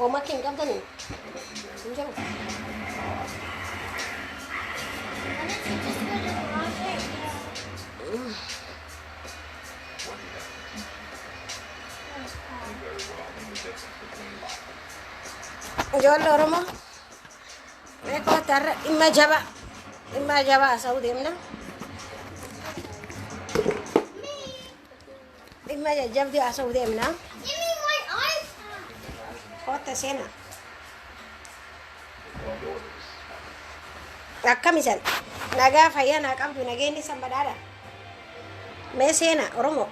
Oma king qabdanii hin jiru. Ijoollee Oromoo beekoo tarra dhimma jabaa haasa'uu deemna. Dhimma jajjabduu haasa'uu deemna. Kootta seenaa. Akkamisan nagaa fayyaa naa qabdu nageenyi san badhaadha. Mee seenaa Oromoo.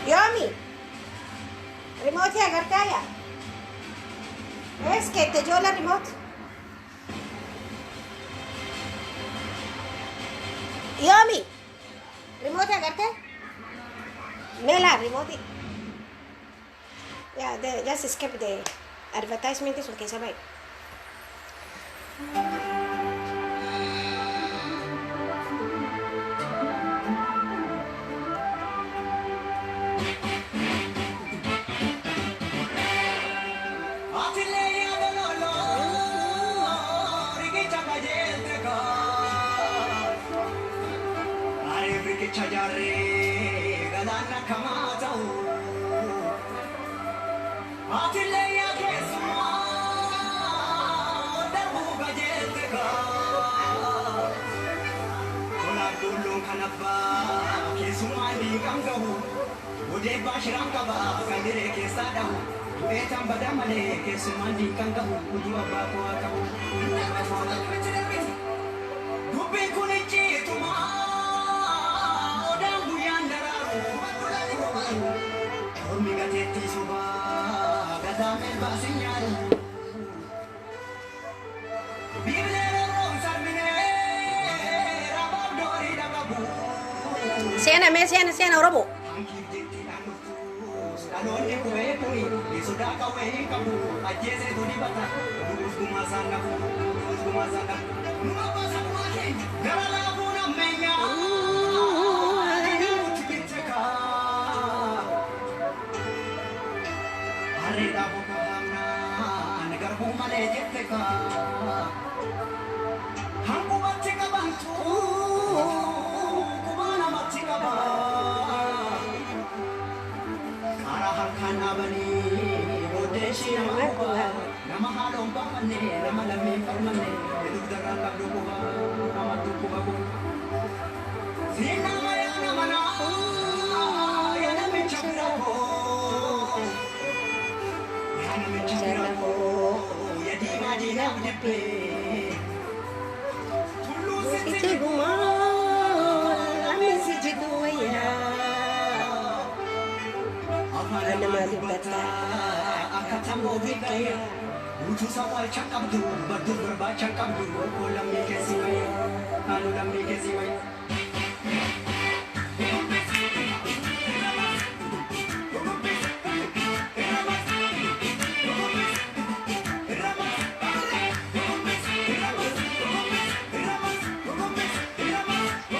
Yomi, remote agartaa yaa? Es keette joola remote. Yomi, remote agartee? Meela remote. Yeah, just skip the advertisement sun keessa bahe. Chajare galana kamatau atile ya kesuma dabu gajetega kola dulung kanaba kesuma ni kamgahu ode bashiram kaba kandire kesadahu etam badamale kesuma ni kamgahu udu abba ko atahu dubbe kunichi tuma Sena me sena Oromoo.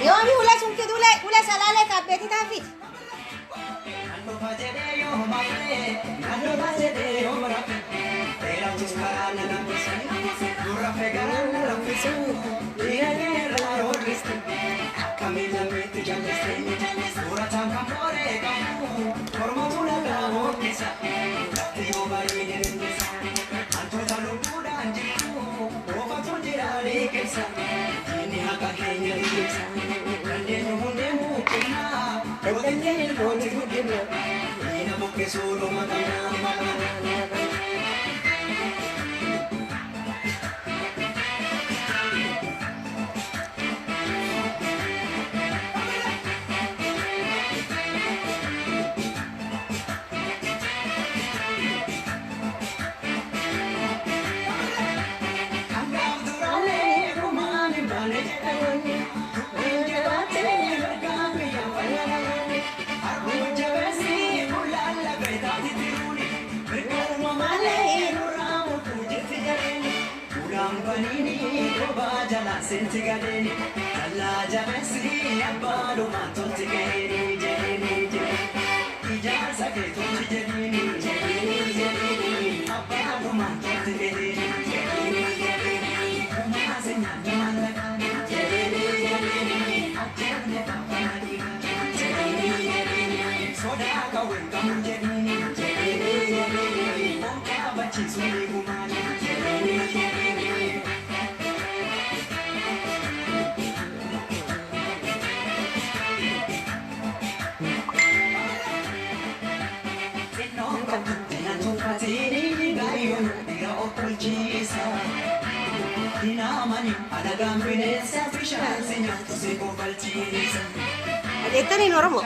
Yomi ulah sungki dule ulah salale kabeti tafit. Dubanini Goba Jala Sinti Gadeni Jala Jamesi Abadu Mantonti Geni Jeni Jeni Ijaza Ketunti Jeni Jeni Abadu Mantonti Geni Jeni Jeni Umazina Dumalakani Jeni Jeni Ajene Kapanani Jeni Jeni Soda Kawin Kamu Jeni Jeni Jeni Onka Bachi Suni Gumani Jeni Jeni Ajettani in Oromo.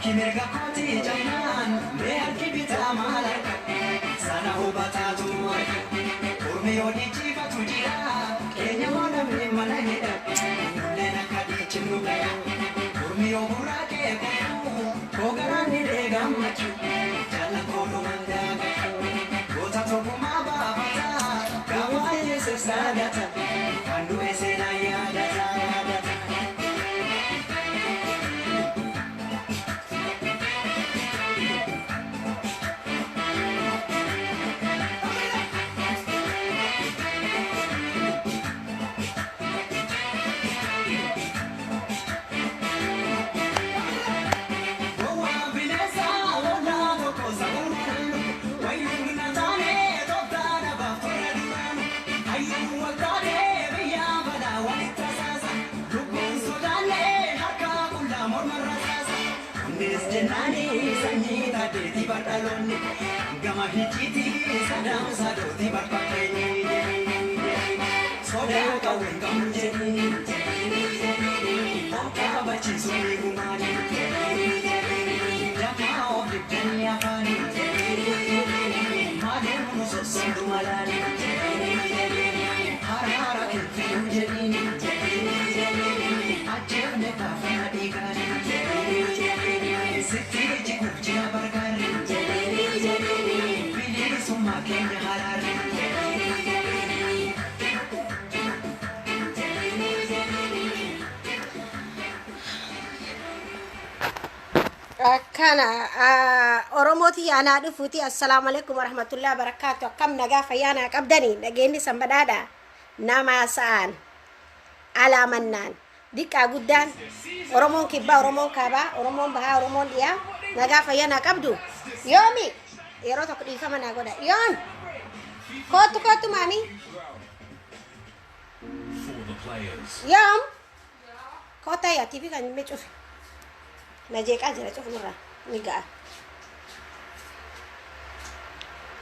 Kimirga koti jaman, bearki bita malaka, sana hubata tumarka, urmi odi jiva tujira, Kenya wana mimana hida, nulena kadi chinugaya, urmi obura ke kofu, kogara nidega machu, jala kono mandaga, gota toku mababata, kawa yese sadata, kandu esena yadata. Jenani sanyita deti bataloni gama hijiti sadam sadoti bakakeni soda kawen gamjeni tanta bachi suni gumani jama obditani afani madem muso sondu malani harara kifujeni ajene kafana digani Siti kufjina barkari Bili summa kenya harari Kana Oromoti yana dhufuuti assalamu alaikum warahmatullahi wabarakatuh akkam nagaa fayyaana qabdanii dhageenyi sanbadaadha nama sa'an alamannaan Dika guddaan Oromoon kibbaa Oromoon kaabaa Oromoon bahaa Oromoon dhiyaa nagaa fayyaana qabdu yoomi yeroo tokko dhiifama naa godha yoon kootu maami yoom koota yaatiif kan himme cufi na jeeqaa jira cufnurraa ni ga'a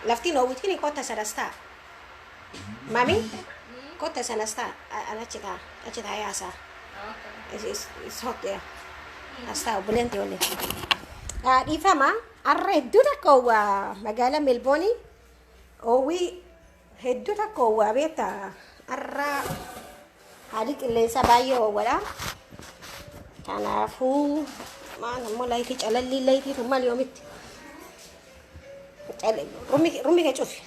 laftiin oowwitiin koota sadastaa maami koota sanastaa achi taa yaasaa It's hot there. Hasta obulente ole. Dhiifama arra hedduu takka waa magaalaa Melbourne oowwii hedduu takka waa beektaa arra haalli qilleensa baay'ee oowwadha. Kanaafuu maan ammoo layitii calallii layitiitu mal yoomitti rummi kee cufi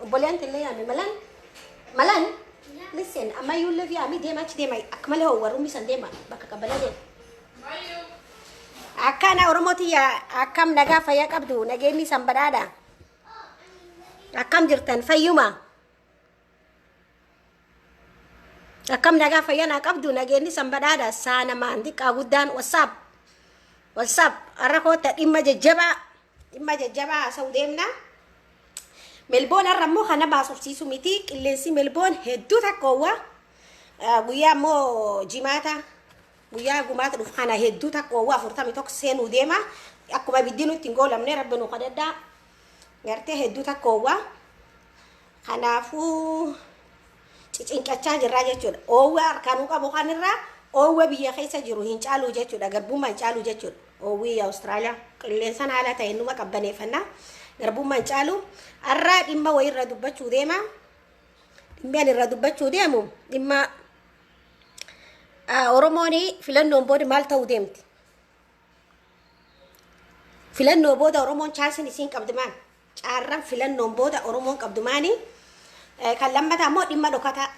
obboleenti illee yaame malan Listen, amma you live ya mi dema chi dema akmale ho warumi san dema baka kabala de akana oromoti ya akam naga faya qabdu nageni sanbadada akam jirtan fayuma akam naga faya na qabdu nageni sanbadada sana mandi qagudan whatsapp arako ta dimma jajjaba saudemna Melbourne arrammoo kana baasofsiisu miti qilleensi Melbourne hedduu takkoowwa guyyaa ammoo jimaata guyyaa gumaata dhufu kana hedduu takkoowwa 41 seenuu deema akkuma biddiin ittiin goolamne rabbi nu kadhadhaa gartee hedduu takkoowwa kanaafuu cincincachaa jirraa jechuudha. Oowwee harkaanuu qabu kanirraa oowwee biyya keessa jiru hin caalu jechuudha. Garbummaan caalu jechuudha. Oowwee Awustiraaliyaa qilleensaan haala ta'e numa qabbaneeffannaa garbummaan caalu har'aa dhimma wayirra dubbachuu deema. Dhimmi irra dubbachuu deemu dhimma Oromoon filannoon booda maal ta'uu deemti? Filannoo booda Oromoon chaansiin isiin qabdi maal? Caarraan filannoon booda Oromoon qabdu maali? Kan lammataa immoo dhimma dhokataa.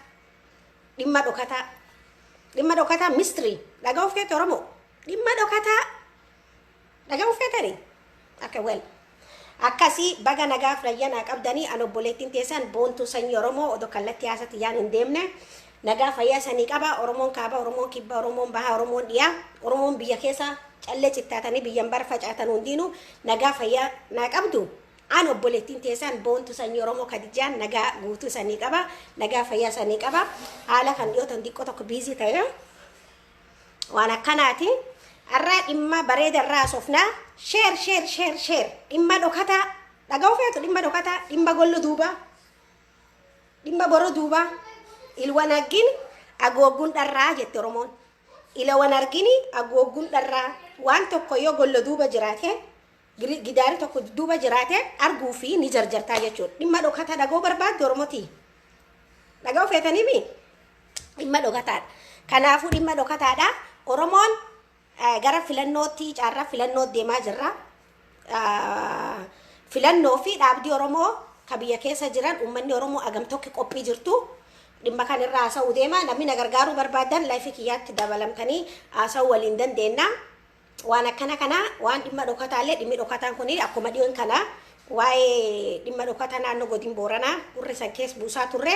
Dhimma dhokataa mistirii. Dhagaa of keetti Oromoo. Dhimma dhokataa. Dhagaa of keettani? Akka wal. Akkasii baga nagaa fayyanaa qabdanii an obboleettiin teessan boontuu sanyii Oromoo odoo kallattii haasatti yaan hin deemne nagaa fayyaa sanii qaba. Oromoon kaaba, Oromoon kibba, Oromoon bahaa, Oromoon dhiyaa, Oromoon biyya keessa callee cittaatanii biyyan bara facaatan hundinuu nagaa fayyaa naa qabdu. An obboleettiin teessan boontuu sanyii Oromoo Kadijaan nagaa guutuu sanii qaba. Nagaa fayyaa sanii qaba. Haala kan dhiyootan xiqqoo tokko biizii ta'e waan akkanaati. Har'aa dhimma bareeda irraa asofnaa sheer dhimma dhokataa dhagaa ofeetu dhimma dhokataa dhimma gollo duubaa dhimma boro duubaa ilwan argin agoogguun dharraa jette Oromoon. Ilwan argini agoogguun dharraa waan tokko yoo gollo duuba jiraate gidaari tokko duuba jiraate arguu fi ni jarjartaa jechuudha. Dhimma dhokataa dhagoo barbaadde Oromooti. Dhagaa ofeetaniimi dhimma dhokataadha. Kanaafuu dhimma dhokataadha. Oromoon gara filannootti caarraa filannoo deemaa jirra. Filannoo fi dhaabdii Oromoo ka biyya keessa jiran uummanni Oromoo agam tokko qophii jirtu. Dhimma kanirraa haasa'uu deema. Namni na gargaaruu barbaadan laayifii kiyyaatti dabalamtanii haasa'uu waliin dandeenya. Waan akkana kana waan dhimma dhokataallee dhimmi dhokataan kun akkuma dhiyoon kana waa'ee dhimma dhokataa naannoo godina Booranaa gurri san keessa buusaa turre.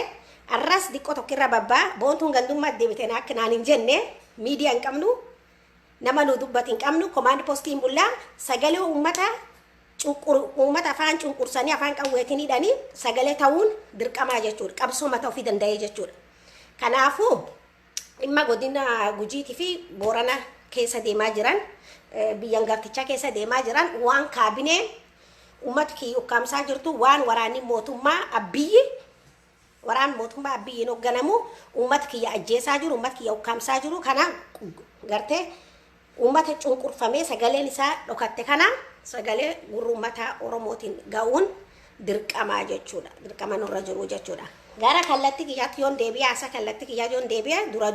Arras diqqoo tokkirra babbaa boontuun gandummaa deebitee akka naan hin jenne miidiyaa hin qabnu. Nama nu dubbatu hin qabnu komaandi poostiin bullaa sagalee uummata afaan cunqursanii afaan qawweetiin hidhanii sagalee ta'uun dirqamaa jechuudha. Qabsoo mataa ofii danda'ee jechuudha. Kanaafuu dhimma godina Gujiitii fi Booranaa keessa deemaa jiran biyyan gartichaa keessa deemaa jiran waan kaabineen uummata kiyya ukkaamsaa jirtu waan waraanni mootummaa Abiyyi hoogganamu uummata kiyya ajjeesaa jiru uummata kiyya ukkaamsaa jiru kana gartee uummata cunqurfamee sagaleen isaa dhokatte kana sagalee gurra uummata Oromootiin ga'uun dirqamaa jechuudha. Dirqama nurra jiru jechuudha. Gara kallattii kiyyaatti yoon deebi'ee asa kallattii kiyyaa yoon deebi'ee dura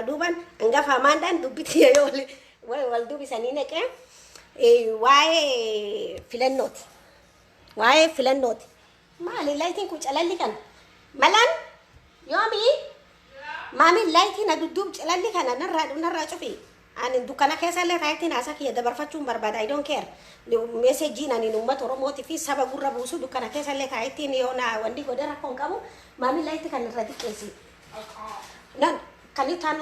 duuban hangafa amaandaan dubbiti yoo wal dubbisanii naqee waa'ee filannooti. Maali laayitiin kun calalli kan malaan yoomii maamiin laayitiin adudduub calalli kana narraa cufi. Ani dukkana keessa illee taayitiin haasa kiyya dabarfachuun barbaada. I don't care. Meesseejiin ani uummata Oromootii fi saba gurra buusu dukkana keessa illee taayitiin yoo na wanti godhe rakkoon qabu maamiin laayitii kan irra xiqqeessi. Can you turn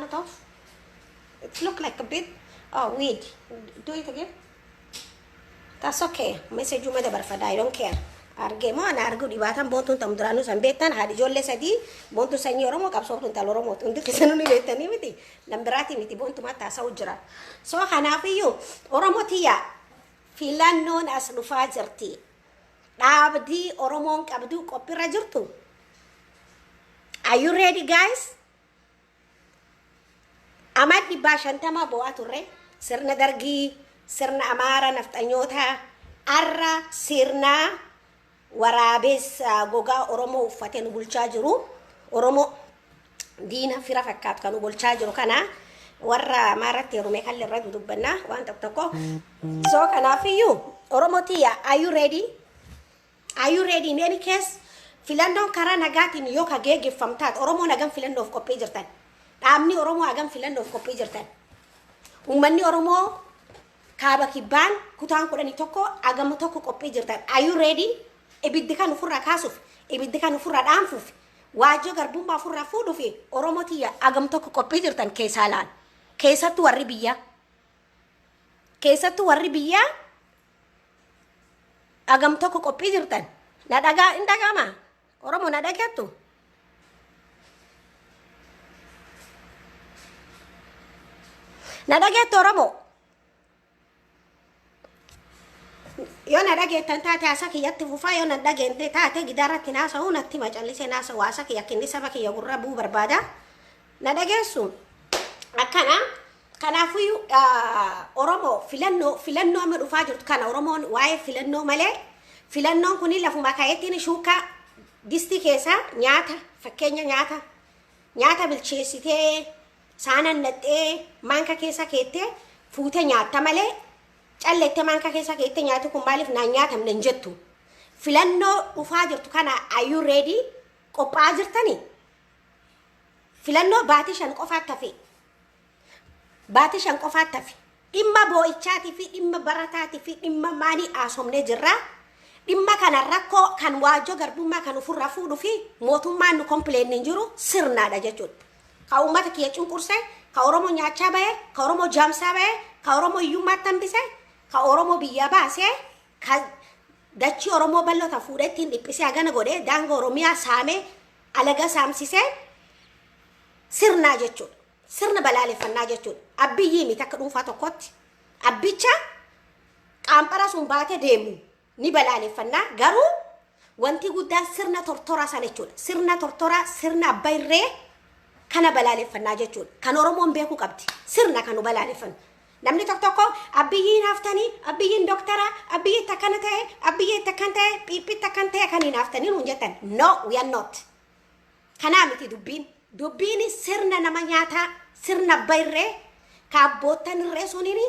it off? It look like a bit weird. Do it again. That's okay. Message you dabarfada. I don't care. Argemo ana argu dibatan bontun tam duranu sambetan hadi jolle sadi bontu sanyii Oromoo qabsooftu tal Oromoo hundi keessanuu ni beektanii miti lambiraati miti bontu mataa isaa jira. So kanaafiyyuu Oromootiya filannoon as dhufaa jirti. Dhaabdii Oromoon qabdu qophiirra jirtu. Are you ready guys? Amad dhibbaa shantama bo'aa turre sirna dargii sirna Amaara nafxanyoota arra sirna waraabessa gogaa Oromoo uffatee nu bulchaa jiru. Oromoo diina fira fakkaatu kan nu bulchaa jiru kana warra Amaaratti heerume kan irra dubbanna waan tokko. So kanaafiyyuu Oromootiya are you ready? Are you ready in any case? Filannoon karaa nagaatiin yoo ka geggeeffamtaat Oromoo nagam filannoof qophii jirtan. Dhaabni Oromoo hagam filannoof qophii jirtan. Uummanni Oromoo kaaba kibbaan kutaan 11 hagam tokko qophii jirtan. Are you ready? Ibiddi kan ofirraa kaasuuf, ibiddi kan ofirraa dhaanfuuf, waajjoo garbummaa ofirraa fuudhuuf Oromootiya hagam tokko qophii jirtan keessaa laan. Keessattuu warri biyyaa hagam tokko qophii jirtan. Na dhagaa hin dhagama. Oromoo na dhageettu. Na dhageettu Oromoo. Yoo na dhageettan taate asa kiyyatti fufaa yoo na dhageente taate gidaarratti naasa'uu natti macallisee naasa'u asa kiyya kinni saba kiyya gurra buu barbaada na dhageessu akkana kanaafiyyuu Oromoo filannoo amma dhufaa jirtu kana Oromoon waa'ee filannoo malee filannoon kuni lafuma kaa'ettiin shuukaa distii keessa nyaata fakkeenya nyaata bilcheessitee saanan naxxee maanka keessa keettee fuutee nyaatta malee callettee maanka keessa keettee nyaati kun maaliif naan nyaatamne hin jettu. Filannoo dhufaa jirtu kana are you ready? Qophaa'aa jirtanii? Filannoo baatii 5 qofaatti hafe. Baatii 5 qofaatti hafe. Dhimma boo'ichaatii fi dhimma barataatii fi dhimma maanii haasofnee jirra. Dhimma kana rakkoo kan waajjoo garbummaa kan ofirraa fuudhuu fi mootummaan nu kompileeniin jiru sirnaadha jechuudha. Ka uummata kiyya cunqursee, ka Oromoo nyaachaa bahee, ka Oromoo jaamsaa bahee, ka Oromoo hiyyummaatti hambisee, ka Oromoo biyya baasee, ka dachii Oromoo bal'oota fuudhee ittiin dhiphisee hagana godhee daanga Oromiyaa saamee alaga saamsisee sirnaa jechuudha. Sirna balaaleffannaa jechuudha. Abbiyyii miti akka dhuunfaa tokkotti. Abbicha qaanqara sun baatee deemu. Ni balaaleffannaa garuu wanti guddaan sirna tortoraa sana jechuudha. Sirna tortoraa sirna abbayree kana balaaleffannaa jechuudha. Kan Oromoon beekuu qabdi. Sirna kanu balaaleffannu. Namni tokko abbiyyiin haftanii, abbiyyiin doktora, abbiyyiin takkana ta'e, abbiyyiin takkan ta'e, phiiphii takkan ta'e kan hin haftanii nuun jettan. No, we are not. Kanaa miti dubbiin. Dubbiin sirna nama nyaataa, sirna abbayree ka abboottan irree suniini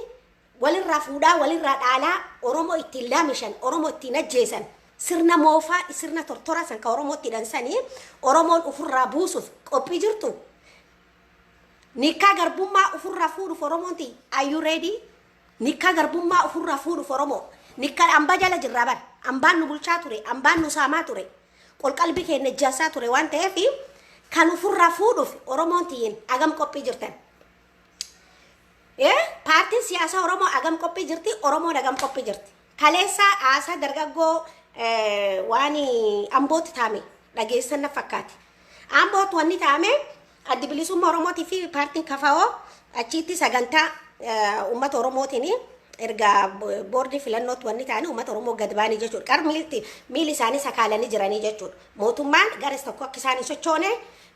walirraa fuudhaa walirraa dhaalaa Oromoo ittiin laamishan Oromoo ittiin ajjeesan sirna moofaa sirna tortora san ka Oromoo itti dhansanii Oromoon ofirraa buusuuf qophii jirtu. Nikkaa garbummaa ofirraa fuudhuuf Oromoonti are you ready? Nikkaa garbummaa ofirraa fuudhuuf Oromoo nikkaa ambaa jala jirraa bar ambaan nu bulchaa ture ambaan nu saamaa ture qolqalbii keenya ijaasaa ture waan ta'eef kan ofirraa fuudhuuf Oromoontiin agam qophii jirtan. Paartiin siyaasaa Oromoo agam qophii jirti, Oromoon agam qophii jirti. Kaleessa aasaa dargaggoo waan Ambootti taame dhageessan na fakkaate. Ambootti wanni taame addi bilisummaa Oromootii fi paartiin KFO achitti sagantaa uummata Oromootiin erga boordii filannootti wanni taane uummata Oromoo gad baanii jechuudha. Qar miili isaanii sakaalanii jiranii jechuudha. Mootummaan garas tokko akka isaanii sochoone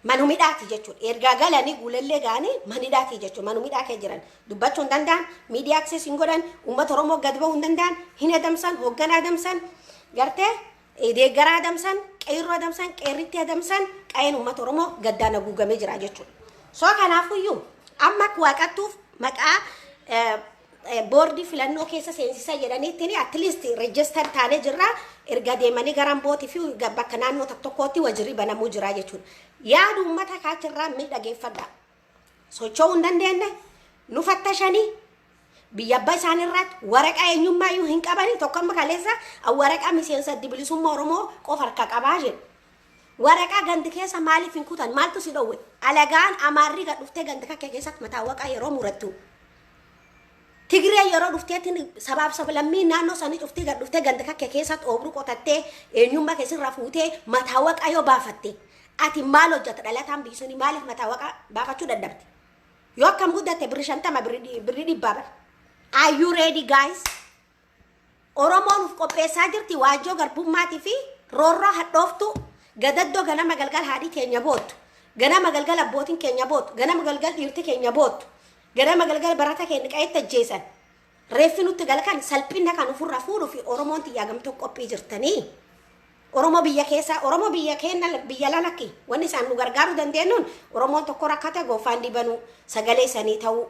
manumidhaati jechuudha. Erga galanii guulallee gaanii manidhaati jechuudha. Manumidhaa kee jiran dubbachuu hin danda'an, miidiyaa aksees hin godhan, uummata Oromoo gad bahuu hin danda'an, hin adamsan, hoogganaa adamsan, gartee deeggaraa adamsan, qeerroo adamsan, qeerritti adamsan, qa'een uummata Oromoo gaddaan haguugamee jira jechuudha. So kanaafuyyuu amma waaqattuuf maqaa boordii filannoo keessa seensisa jedhaniitiin at least register taanee jirra erga deemanii gara Ambootii fi bakka naannoo tokkotti wajjirri banamuu jira jechuudha. Yaada uummata kaachirraa miidhageeffadha. Socho'uu hin dandeenye nu fattashanii biyya abbaa isaaniirratti waraqaa eenyummaayyuu hin qabanii tokko amma kaleessa waraqaa miseensa addi bilisummaa Oromoo qofa harka qabaa jedhu. Waraqaa gandi keessa maaliif hin kutan maaltu si dhowwe? Alagaan Amaarri gad dhuftee gandi kakkee keessatti mataa waqaa yeroo murattu. Tigiree yeroo dhufteetiin sabaaf sablammii naannoo sanii dhuftee gad dhuftee gandi kakkee keessatti obruu qotattee eenyummaa keessirraa fuutee mataa waqaa yoo baafatte ati maal hojjata dhalataan biisuni maaliif mataa waqaa baafachuu dadhabde? Yoo akkam guddatte birri 50 birri 100. Are you ready guys? Oromoon uf qopheessaa jirti waajjoo garbummaatii fi roorroo hadhooftu gadaddoo ganama galgal haadhi keenya boottu ganama galgal abbootiin keenya boottu ganama galgal dhiirti keenya boottu ganama galgal barata keenya qayetti ajjeesan reeffi nutti galkan salphina kan ofirraa fuudhuu fi Oromoon xiyyaagaamtuu qophii jirtanii. Oromoo biyya keessa Oromoo biyya keenya biyya lalakki wanni isaan nu gargaaruu dandeenyuun Oromoon tokko rakkate goofaan dibanu sagalee sanii ta'uu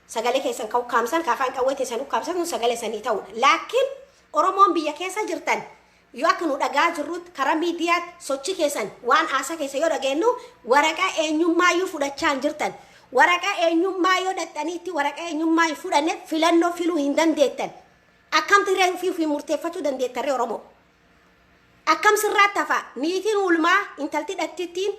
sagalee keessan ka'u kaamsan kaafaan qawwee teessan kaamsan sagalee sanii ta'uu laakiin Oromoon biyya keessa jirtan yoo akka nu dhagaa jirrutti karaa miidiyaatti sochii keessan waan haasa keessa yoo dhageenyu waraqaa eenyummaayyuu fudhachaa jirtan waraqaa eenyummaa yoo dhaxxaniitti waraqaa eenyummaa fudhanne filannoo filuu hin dandeettan akkam tiree fi murteeffachuu dandeettarre Oromoo akkam sirraatti hafa niitiin ulmaa intalti dhattittiin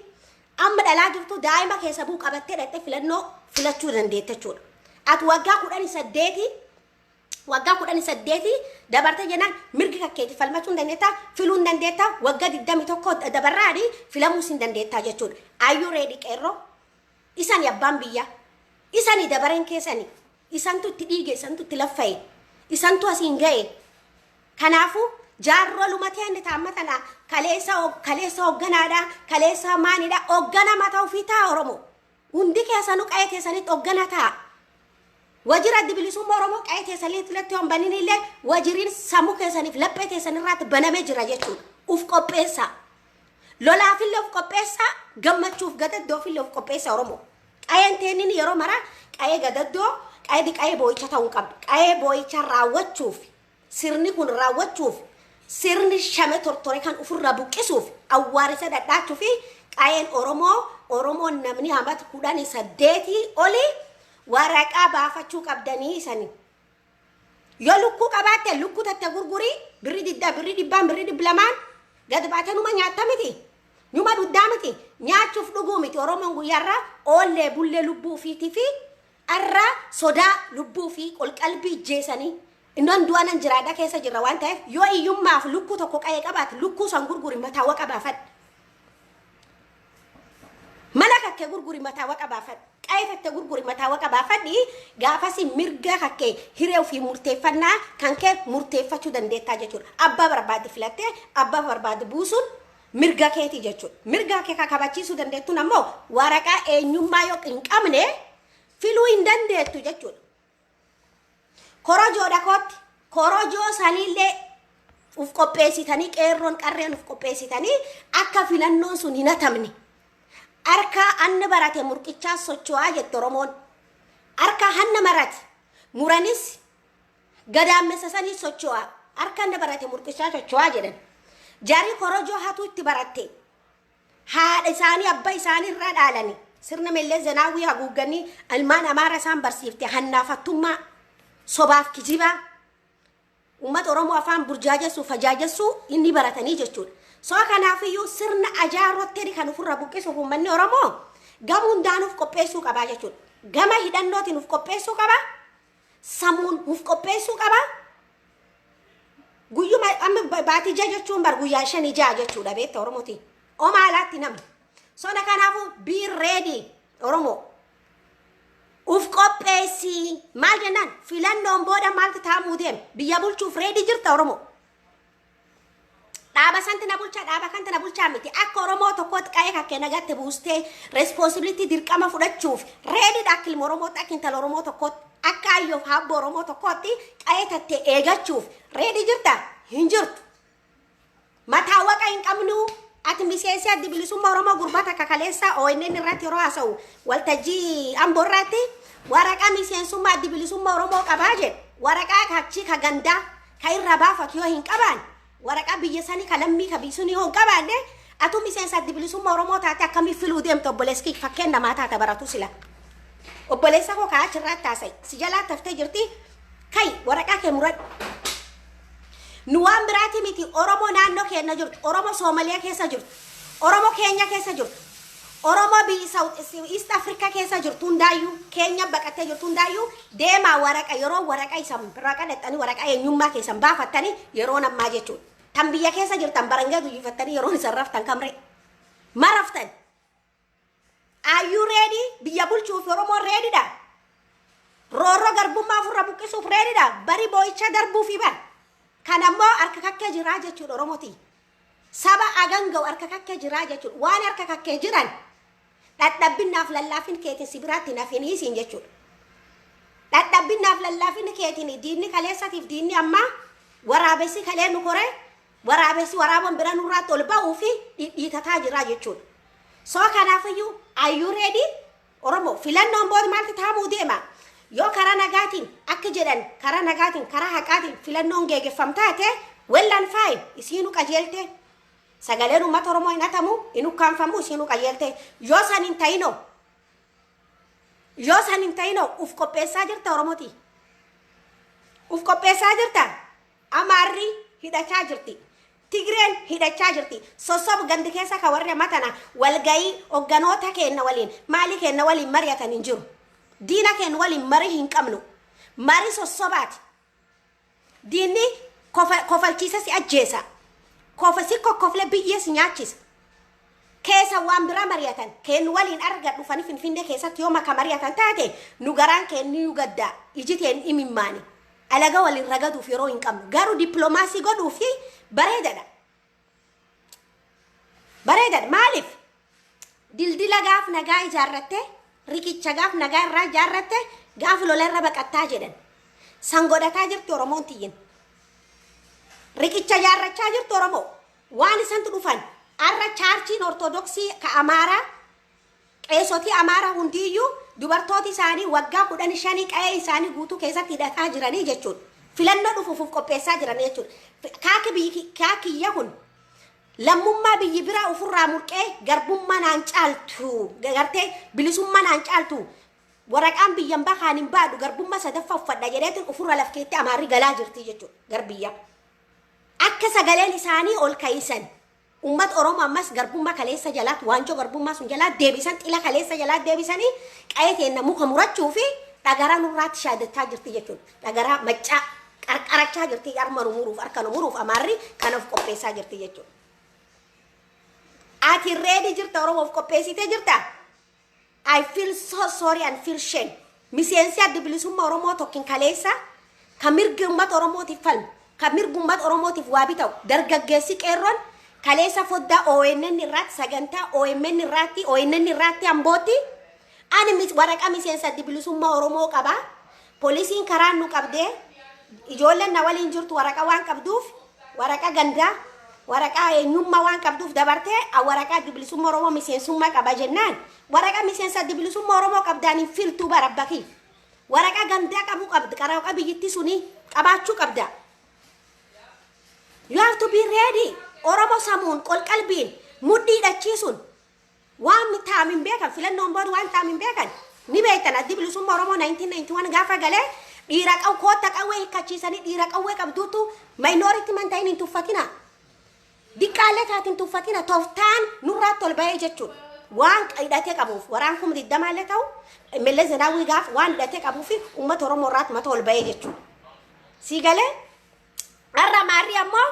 amma dhalaa jirtu daa'ima keessa buu qabattee dhattee filannoo filachuu dandeetta jechuudha. Ati waggaa 18 dabarte jenaan mirgi kakkeeti falmachuu hin dandeetta filuu hin dandeetta waggaa 21 dabarraadhi filamuus hin dandeetta jechuudha. Are you ready qeerroo? Isani abbaan biyya isani dabareen keessani isantu itti dhiige isantu itti laffaye isantu asiin ga'e Kanaafu jaarroo lumatee inni taammatana kaleessa hogganaadha kaleessa maanidha hoggana mataa ofii ta'a Oromoo. Hundi keessanuu qa'ee keessanitti hoggana ta'a. Wajira bilisummaa Oromoo qa'ee keessanitti ilatti hombanin illee wajiriin sammuu keessaniif laphee keessanirraatti banamee jira jechuudha. Uf qopheessa. Lolaafillee uf qopheessa gammachuuf gadaddoof uf qopheessa Oromoo. Qa'een teennin yeroo mara qa'ee gadaddoo qa'ee boo'icha ta'uu qabdi. Qa'ee boo'icha raawwachuuf sirni kun raawwachuuf sirni shame tortore kan ofirraa buqqisuuf awwaarisa dhadhaachuu fi qa'een Oromoon namni hamata 18 oli waraqaa baafachuu qabdanii isanii. Yoo lukkuu qabaatte lukkuu tatte gurgurii birri 200 gad baatee numa nyaatta miti. Numa duddaa miti. Nyaachuuf dhuguu miti. Oromoon guyyaarraa oollee bullee lubbuu ofiitii fi arraa sodaa lubbuu fi qalbii jeesanii innan du'anan jiraadha keessa jirra waan ta'eef yoo iyyummaaf lukkuu tokko qa'ee qabaate lukkuu san gurguri mataa waqa baafadhu. Mana kakkee gurguri mataa waqa baafadhu. Qa'ee tattee gurguri mataa waqa baafadhi gaafasi mirga kakkee hiree ofii murteeffannaa kan kee murteeffachuu dandeettaa jechuudha. Abbaa barbaade filattee abbaa barbaade buusuun mirga keetii jechuudha. Mirga kee kabachiisuu dandeettuun ammoo waraqaa eenyummaa yoo hin qabne filuu hin dandeettu jechuudha. Korojoo dhakooti korojoo sanillee uf qopheessitanii qeerroon qarreen uf qopheessitanii akka filannoon sun hin hatamne. Arka anna barate murqichaa socho'aa jette Oromoon. Arka hanna marate muranis gadaamessasanii socho'aa. Arka anna barate murqichaa socho'aa jedhan. Jarii korojoo hatu itti baratte. Haadha isaanii abbaa isaanii irraa dhaalanii. Sirna Mallas Zeenaawii haguugganii ilmaan Amaara isaan barsiifte hannaafattummaa sobaaf kijibaa. Uummata Oromoo afaan burjaajessuu fajaajessuu inni baratanii jechuudha. So kanaafiyyuu sirna ajaarrotti kan ofirra buqqisuuf uummanni Oromoo gama hundaanuuf qopheessuu qabaa jechuudha. Gama hidhannootiin uf qopheessuu qaba. Sammuun uf qopheessuu qaba. Guyyuma amma baatii jechuun bar guyyaa 5 jechuudha beektaa Oromooti. Omaalaatti namni. So kanaafu be ready Oromoo. Uf qopheessi maal jennaan filannoon booda maaltu taa'amuu deema biyya bulchuuf ready jirta Oromoo. Dhaaba santi na bulchaa dhaaba kanta na bulchaa miti akka Oromoo tokkotti qa'ee kakkee nagaatti buustee responsibility dirqama fudhachuuf ready dhakkil Oromoo takkintal Oromoo tokkotti akka ayyoof habbo Oromoo tokkotti qa'ee tattee eegachuuf ready jirta hin jirtu. Mataa waqa hin qabnu ati miseensi addi bilisummaa Oromoo gurbata kakaleessa ONN irratti yeroo haasa'u waltajjii Amboo irratti waraqaa miseensummaa addi bilisummaa Oromoo qabaa jedhe waraqaa kachi ka gandaa ka irra baafatu yoo hin qabaan waraqaa biyya sanii kalammii ka biisuun yoo hin qabaanne atu miseensa addi bilisummaa Oromoo taate akkamii filuu deemte obboleessi fakkeen namaa taate baratu sila. Obboleessa koo kaa achirratti haasa'e si jalaa taftee jirti kai waraqaa kee muradhu. Nu waan biraati miti Oromoo naannoo keenya jirtu Oromoo Soomaaliyaa keessa jirtu Oromoo Keenya keessa jirtu Oromoo biyya South East Africa keessa jirtu hundaayyuu Keenya baqattee jirtu hundaayyuu deemaa waraqa yeroo waraqa isan biraqa dhaxxanii waraqa eenyummaa keessan baafattanii yeroo nammaa jechuudha. Tan biyya keessa jirtan barangee guyyifattanii yeroo isan raftan kamree maraftan. Are you ready? Biyya bulchuuf Oromoo ready dha. Roorroo garbummaa ofirra buqqisuuf ready dha. Bari boo'icha darbuufi bar. Kan ammoo harka kakkee jiraa jechuudha Oromooti. Saba aganga'u harka kakkee jiraa jechuudha. Waan harka kakkee jiran dhadhabbinaaf lallaafin keetiin si biraatti nafinii isiin jechuudha. Dhadhabbinaaf lallaafin keetiin diinni kaleessatiif diinni ammaa waraabessi kalee nu koree waraabessi waraaboon bira nurraatti ol ba'uu fi dhiitataa jiraa jechuudha. So kanaafiyyuu are you ready? Oromoo filannoon booda maaltu taa'amuu deema? Yoo karaa nagaatiin akka jedhan karaa nagaatiin karaa haqaatiin filannoon geeggeeffamtaate wellan fine isiinu qajeelte sagaleen uummata Oromoo hin hatamu hin ukkaanfamu isiinu qajeelte yoo san hin ta'inoo uf qopheessaa jirta Oromooti. Uf qopheessaa jirta Amaarri hidhachaa jirti Tigreen hidhachaa jirti sossob gandi keessa ka warri matana walgayii hogganoota kenna waliin maali kenna waliin mari'atan hin jiru. Diina keen waliin mari hin qabnu mari sossobaati diinni kofalchiisa si ajjeesa kofasi kokkofle biyya si nyaachisa keessa waan bira mari'atan keen waliin arga dhufanii Finfinnee keessatti yoo maka mari'atan taate nu garaan keen ni gaddaa iji teen imimmaani alaga walin ragaduuf yeroo hin qabnu garuu dippiloomaasii godhuuf bareedadha maaliif dildila gaaf nagaa ijaarratte riqicha gaaf nagaa irraa ijaarratte gaaf lola irra baqattaa jedhan san godhataa jirti Oromoon tiyyin riqicha ijaarrachaa jirti Oromoo waan isantu dhufan arra chaarchiin ortodoksii ka Amaaraa qeesotii Amaaraa hundiyyuu dubartooti isaanii waggaa 15 qa'ee isaanii guutuu keessatti hidhataa jiranii jechuudha. Filannoo dhufuuf qopheessaa jiran jechuudha. Kaakiyya kun lammummaa biyyi biraa ofirraa murqee garbummaa naan caaltu gartee bilisummaa naan caaltu waraqaan biyyan bakaan hin baadhu garbummaa sadaffaa uffadha jedheetiin ofirra lafkeetti Amaarri galaa jirti jechuudha garbiyya. Akka sagaleen isaanii ol ka'isan ummat Oromoo ammas garbummaa kaleessa jalaatti waanjoo garbummaa sun jalaatti deebisan xila kaleessa jalaatti deebisanii qayeeteen muka murachuu fi dhagaraa nurraatti shaadachaa jirti jechuudha. Dhagaraa maccaa qarqarachaa jirti harma muruuf harka muruuf Amaarri kanaaf qopheessaa jirti jechuudha. Ati ready jirta Oromoof qopheessitee jirta? I feel so sorry and feel shame. Miseensi adda bilisummaa Oromoo tokkin kaleessa kan mirga ummat Oromootiif falmu kan mirga ummat Oromootiif waabi ta'u dargaggeessi qeerroon kaleessa foddaa ONN irratti sagantaa ONN irratti ambooti ani waraqaa miseensa adda bilisummaa Oromoo qaba poolisiin karaan nu qabdee ijoolleen na waliin jirtu waraqaa waan qabduuf waraqaa gandaa waraqaa eenyummaa waan qabduuf dabartee waraqaa adda bilisummaa Oromoo miseensummaa qaba jennaan waraqaa miseensa adda bilisummaa Oromoo qabdaan hin filtuu barabbaki waraqaa gandaa qabu qabdi qaraaqa biyyittii suni qabaachuu qabda. You have to be ready. Oromoo samuun qalbiin mudhii dhachiisuun waan taamin beekan filannoon booda waan taamin beekan ni beektan addi bilisummaa Oromoo 1991 gaafa galee dhiira koota qawwee hiikkachiisanii dhiira qawwee qabduutu minority man ta'in hin tuffatina diqqaallee taatiin tuffatina tooftaan nurraatti ol bahee jechuudha waan hidhatee qabuuf waraan kuma 20 illee ta'u Mallas Zeenaawii gaaf waan hidhatee qabuuf uummata Oromoo irraatti mata ol bahee jechuudha sii galee har'a maarri ammoo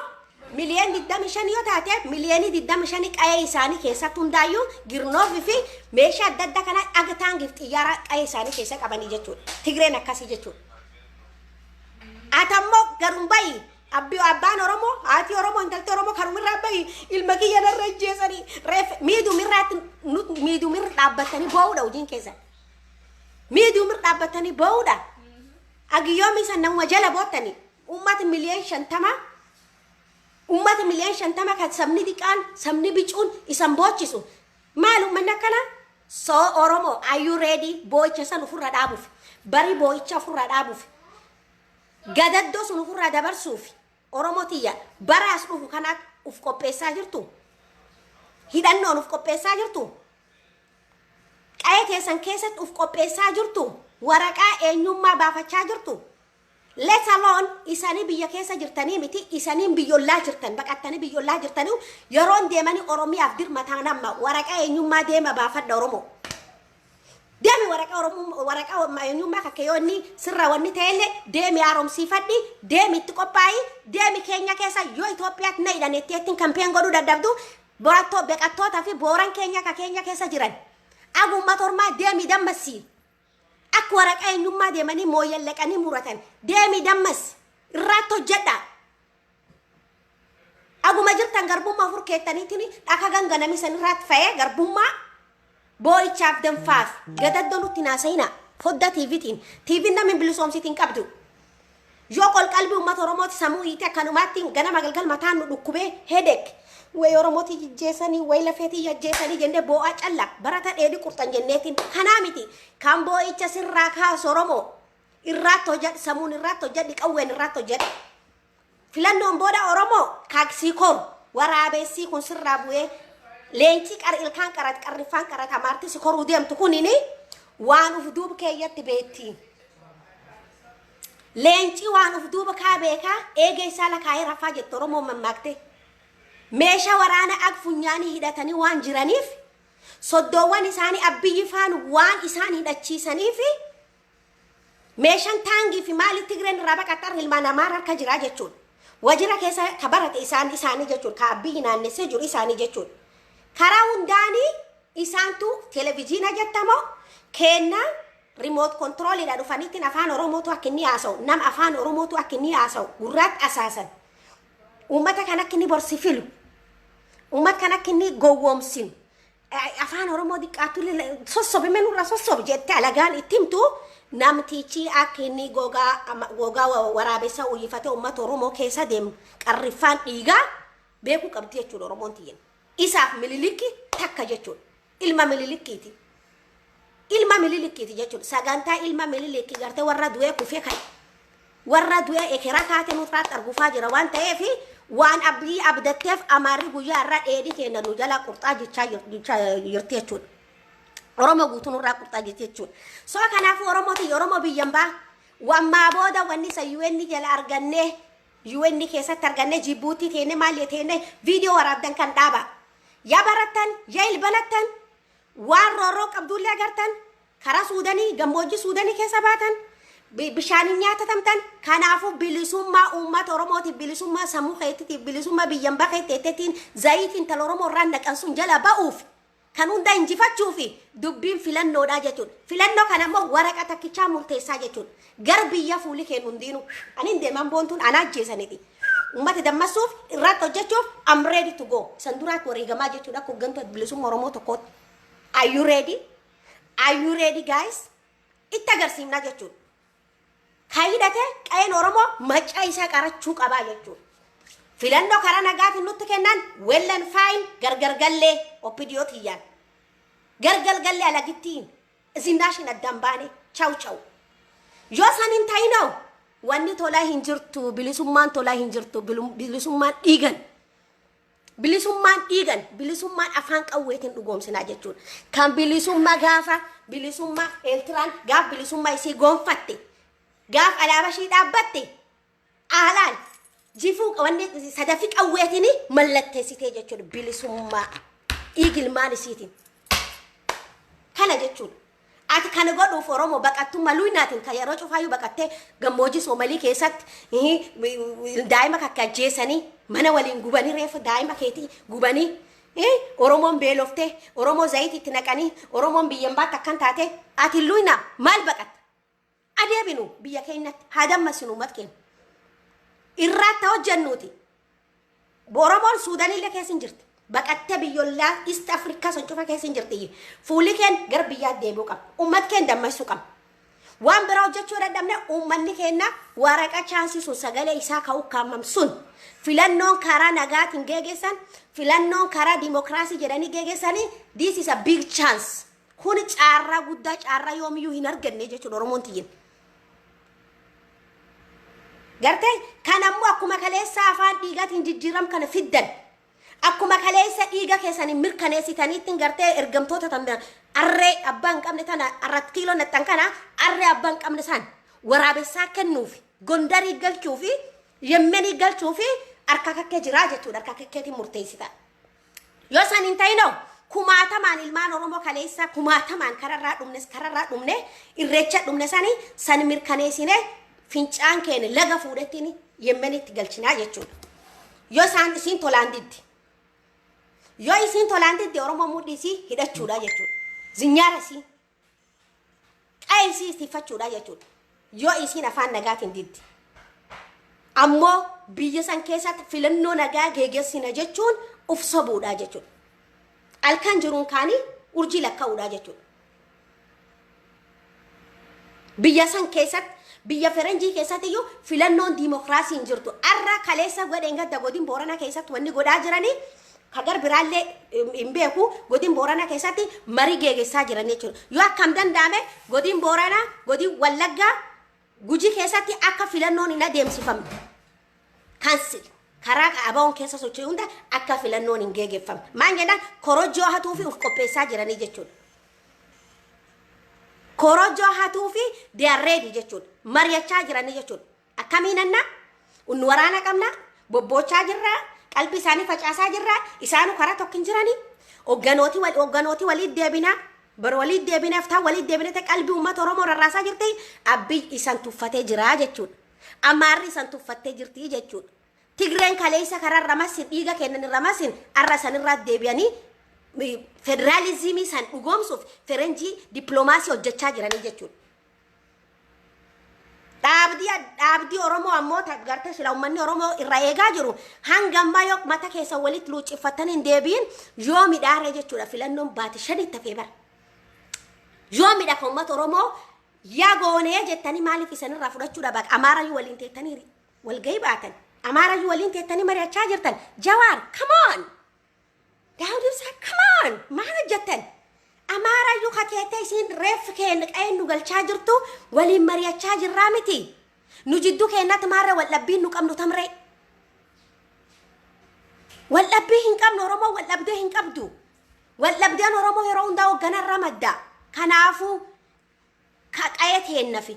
miliyoon 25 yoo taate miliyoon 25 qa'ee isaanii keessatti hundaayyuu girnoofi fi meeshaa adda addaa kana agataangiif xiyyaara qa'ee isaanii keessa qabanii jechuudha. Tigreen akkasii jechuudha. Atammoo garuun bayi abbaan Oromoo haati Oromoo intalti Oromoo karumirraa bayi ilma kiyya narra ijjeessanii reef miidumirra dhaabbatanii boo'uudha hojiin keessa. Miidumirra dhaabbatanii boo'uudha. Agiyyoomii isa nama jala boottanii uummata miliyoon 50 ummata miliyoon 50 kan sabni diqaan sabni bicuun isan boochisu maal ummanni akkana so Oromoo are you ready boo'icha san ofirra dhaabuuf bari boo'icha ofirra dhaabuuf gadaddoo sun ofirra dabarsuuf Oromoo tiyya baraas dhufu kanaaf uf qopheessaa jirtu hidhannoon uf qopheessaa jirtu qa'ee keessan keessatti uf qopheessaa jirtu waraqaa eenyummaa baafachaa jirtu. Let alone isanii biyya keessa jirtanii miti isaniin biyyollaa jirtan baqattanii biyyollaa jirtanii yeroon deemanii Oromiyaaf dirmataan amma waraqaa eenyummaa deema baafadha Oromoo. Deemi waraqaa eenyummaa kakkeeyyoonni sirra wanni ta'ellee deemi haaromsiifadhi deemi itti qophaayi deemi keenya keessa yoo Itoophiyaatti na hidhanetti ittiin kampeen godhuu dadhabdu baqattootaa fi booran keenya ka keenya keessa jiran agummaa ormaa deemi dammasi. Akka waraqaa eenyummaa deemanii mooyyallaqanii muratan deemi dammas irraatti hojjedha. Aguma jirtan garbummaa furkeettaniitiin dhaka ganganami san irraatti fa'ee garbummaa boo'ichaaf danfaaf gadaddoo nutti naasayina fodda TVtiin namni bilisoomsitiin qabdu. Yoo qalbii uummata Oromooti samuu hiite akkanumaatti ganama galgal mataan nu dhukkubee headache way Oromooti jijjeessanii way lafeetii jajjeessanii jennee boo'aa calla barata dheedhi qurxan jenneetiin kanaa miti kan boo'icha sirraa kaasu Oromoo irraatti hojjedhi samuun irraatti hojjedhi qawween irraatti hojjedhi filannoon booda Oromoo kaaksii kor waraabessii kun sirraa bu'ee leenci ilkaan qarat qarrifaan qarat amaartii si koruu deemtu kunini waan uf duuba keeyyatti beetti. Leenci waan uf duuba kaa beekaa eegee isaa lakaayee rafaa jettu Oromoo mammaakte. Meeshaa waraana ag funyaanii hidhatanii waan jiraniif soddoowwan isaanii abbiyyi faan waan isaan hidhachiisaniif meeshaan taangii fi maali Tigreen irraa baqatar ilmaan Amaaraa harka jira jechuudha. Wajira keessa ka barate isaanii jechuudha. Ka abbiyyi naannessee jiru isaanii jechuudha. Karaa hundaanii isaantu televiziina jettamoo kenna remote control ida dhufanitti afaan oromootu akka inni haasa'u nama afaan oromootu akka inni haasa'u gurraat asaasan ummata kan akka inni borsifilu ummat kan akka inni gowwoomsin afaan oromoo diqqaatu sossobe menurra sossobe jette alagaan ittimtu namtichi akka inni gogaa waraabessa uyyifate ummata oromoo keessa deemu qarrifaan dhiigaa beeku qabdi jechuudha oromoon tiyyen isaaf mililikki takka jechuudha ilma mililikkiiti jechuudha sagantaa ilma mililikki gartee warra du'ee kufee kan warra du'ee ekera kaate nurraa argufaa jira waan ta'eef waan abdii abdatteef amaarri guyyaa irraa dheedhi kenna nu jala qurxaa jechaa jirti jechuudha oromoo guutuun irraa qurxaa jirti jechuudha soo kanaafuu oromoo biyyan baa wammaa booda wanni isa UN jala argannee UN keessatti argannee Jibuutii teenne maal teenne viidiyoo waraabdan kan dhaaba yaa barattan yaa ilbalattan waan roorroo qabduullee agartan karaa Suudanii gammoojjii Suudanii keessa baatan bishaaniin nyaatamtan kanaafuu bilisummaa uummata oromootiif bilisummaa sammuu keetiitiif bilisummaa biyyan bakka itteettiin zayitiin tal oromoo irraan naqan sun jala ba'uuf kan hunda injifachuufi dubbiin filannoodhaa jechuudha filannoo kana immoo waraqa takkichaa murteessaa jechuudha gar biyya fuuli kennu hundiinu ani deeman boontuun ana ajjeesaniiti ummata dammasuuf irratti hojjechuuf I'm ready to go san duraatti wareegamaa jechuudha akka hooggantoota bilisummaa oromoo tokkootti are you ready guys itti agarsiifnaa jechuudha kaayidate qa'een oromoo macaa isaa qarachuu qabaa jechuudha filannoo karaa nagaatiin nutti kennan wellan faayin gargallee opidiyootiyyaan gargallee alagittiin isindaashin addaan baane chaw yoo san hin ta'inoo wanni tolaa hin jirtu bilisummaan tolaa hin jirtu bilisummaan dhiigan afaan qawweetiin dhugoomsinaa jechuudha kan bilisummaa gaafa bilisummaa Eertiraan gaaf bilisummaa isii gonfatte gaaf alaabaa ishii dhaabbatte aalaan jifuu wanni sadafi qawweetiin mallatteessitee jechuudha bilisummaa dhiigilmaan isiitiin kana jechuudha ati kana godhuuf oromoo baqattummaa luynaatiin kan yeroo cufaayyuu baqattee gammoojjii Soomalii keessatti daa'ima kakkaajjeessanii mana waliin gubanii reefu daa'ima keetii gubanii oromoon beeloftee oromoo zayitiitti naqanii oromoon biyyan baatti akkan taate ati luynaa maal baqatta adeebinu biyya keenyatti haadammasinu uummata keenya irraatti hojjennuuti oromoon Suudanillee keessa hin jirti baqattee biyyoolaa East Africa son cufa keessa hin jirti fuuli keen gara biyyaa deebi'uu qaba uummat keen dammaqsuu qaba waan biraa hojjechuu dadhabne uummanni keenya waraqa chaansii sun sagalee isaa ka'uu kaamam sun filannoon karaa nagaatiin geggeessan filannoon karaa dimokiraasii jedhanii geggeessanii this is a big chance kun caarraa guddaa caarraa yoomiyyuu hin arganne jechuudha oromoon tiyyin gartee kan ammoo akkuma kaleessa afaan dhiigaatiin jijjiiram kana fiddan akkuma kaleessa dhiiga keessanii mirkaneessitaniitti gartee ergamtoota tan arree abbaan qabne tana arrat kiiloo nattan kana arree abbaan qabne san waraabessaa kennuufi gondarii galchuufi yemmenii galchuufi harka kakkee jiraa jechuudha harka kakkeetiin murteessita yoo san hin ta'inoo kumaatamaan ilmaan oromoo kaleessa kumaatamaan kararraa dhumne irreecha dhumne sanii san mirkaneessine fincaan keenya laga fuudhettiin yemmenitti galchinaa jechuudha yoo isaan isiin tolaan didde oromoo mudhii isii hidhachuudha jechuudha zinyaara isii qa'ee isii istifachuudha jechuudha yoo isiin afaan nagaatiin didde ammoo biyya san keessatti filannoo nagaa geggeessina jechuun uf sobuudha jechuudha alkan jiruun kaanii urjii lakkaa'uudha jechuudha biyya san keessatti biyya ferenjii keessatti iyyuu filannoon dimokiraasii hin jirtu arra kaleessa godheen gadda godin boorana keessatti wanni godhaa jiranii kagar biraallee hin beeku godin boorana keessatti marii geggeessaa jiran jechuudha yoo akkam danda'ame godin boorana godin wallaggaa gujii keessatti akka filannoon hin adeemsifamne kansil karaa abaa'oon keessa socho'u hunda akka filannoon hin geggeeffamne maan jedhan korojoo hatuu fi uf qopheessaa jiranii jechuudha korojoo hatuu fi they are ready jechuudha mari'achaa jiranii jechuudha akkamiinanna unnu waraana qabna bobboochaa jirra qalbii isaanii facaasaa jirra isaanu karaa tokko hin jiranii hogganootii waliit deebinaa bar waliit deebineef taa waliit deebinete qalbii uummata oromoo rarraasaa jirti abbii isan tuffatee jira jechuudha amaarri isan tuffattee jirti jechuudha tigreen kaleessa karaa ramasin dhiiga kennan ramasin arra sanirraa deebi'anii federalizimii san dhugoomsuuf ferenjii dippiloomaasii hojjechaa jiranii jechuudha dhaabdii Oromoo ammoo gartee sila ummanni Oromoo irra eegaa jiru hangamma yoo mata keessa walitti luuciffattan hin deebiin yoo midhaaree jechuudha filannoon baate shanitti hafee bara yoo midha kan uummata Oromoo yaa goonee jettanii maaliif isanirraa fudhachuudha baqa Amaarayyuu waliin teettanii walgahii baatan Amaarayyuu waliin teettanii mari'achaa jirtan Jawaar come on Daawud Ibsaa come on maal hojjettan Amaarayyuu kateete isin reef keen qeenu galchaa jirtu waliin mari'achaa jirraa miti nu jidduu keenatti maarra waldhabbiin nu qabnu tamree waldhabbii hin qabnu Oromoo waldhabdee hin qabdu waldhabdeen Oromoo yeroo hundaa hoogganarra madda kanaafuu kaqayee teennafi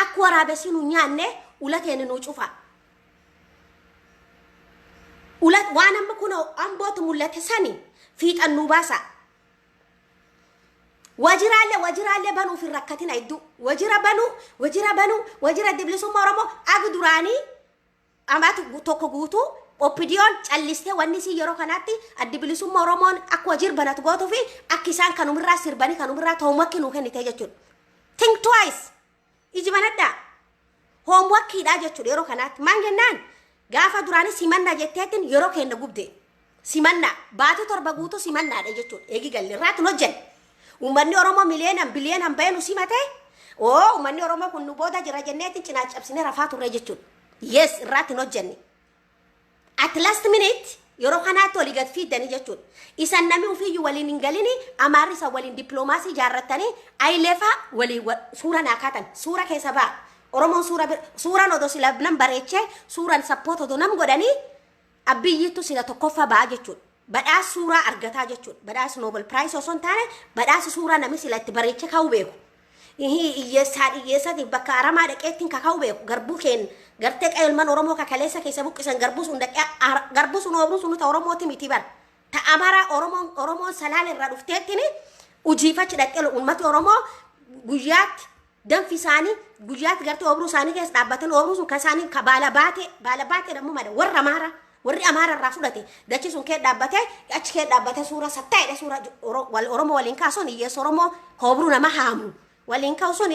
akka waraabessi nu nyaanne ulateen nu cufa ulat waan amma kun ambootu mul'ate sani fiixan nu baasa wajiraalee banuuf hin rakkatin ayddu wajira Dibilisummaa Oromoo ag duraanii amaatu tokko guutuu oppidiyoon callistee wanni si yeroo kanatti Dibilisummaa Oromoon akka wajir banatu gootuu fi akka isaan kanumirraa sirbanii kanumirraa ta'umakki nuu kennite jechuudha think twice ijibanadha hoomwakkiidha jechuudha yeroo kanatti maan jennaan gaafa duraanii simannaa jetteetiin yeroo kenna gubde simannaa baate torba guutuu simannaadha jechuudha eegi galirraatu hojjenna ummanni Oromoo miliyeenan biliyeenan bayanu simate ummanni Oromoo kun nu booda jira jenneetiin cinaa cabsine rafaa turre jechuudha yes irraatti hojjenne at last minute yeroo kanaatti olii gad fiiddanii jechuudha isan namni ufiyyuu waliin hin galini Amaarri isa waliin dippiloomaasii jaarrattanii ayileefaa walii suura naakaatan suura keessa ba'a Oromoon suuraan odoo sila nam bareechee suuraan sappoota odoo nam godhanii abbiyyittu sila tokkoffaa ba'a jechuudha badhaas suuraa argataa jechuudha badhaas Nobel Prize osoo hin taane badhaas suuraa namni sila itti bareechee kaa'u beeku hiyyeessaatiif bakka aramaa dhaqeettiin kaka'u beeku garbuu keen gartee qayyolman Oromoo kakaleessa keessa buqqisan garbuu sun dhaqee garbuu sun obruu sun ta Oromooti miti bar ta Amara Oromoon salaale irraa dhufteettiin ujiifachi dhaqee uummati Oromoo guyyaatti danfi isaanii guyyaatti gartee obruu isaanii keessa dhaabbatan obruu sun kan isaanii baala baatee dhammu mada warri Amaara irraa fudhate dachi sun kee dhaabbate achi kee dhaabbate suura sattaa'edha suura Oromoo waliin kaasuun hiyyeessa Oromoo obruu nama haamu waliin kaasuun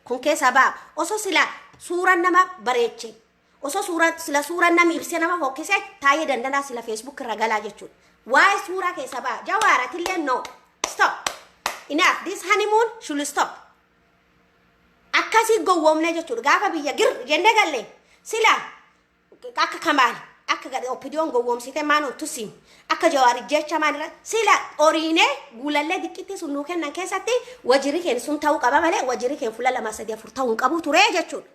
kun keessa ba'a osoo sila suuraan nama bareeche osoo suuraan nama ibsee nama fokkise taa'ee dandanaa sila Facebook irra galaa jechuudha waa'ee suuraa keessa ba'a Jawaaratillee no stop enough this honeymoon should stop akkasii gowwoomne jechuudha gaafa biyya gir jennee galle sila akka Kamaal akka gadi oppidiyoon gowwoomsite maanoo tusim akka Jawaari jecha maanirra sila oriine guulallee diqqitti sun nuu kennan keessatti wajiri keen sun ta'uu qaba malee wajiri keen fuula 2-3-4 ta'uu qabu ture jechuudha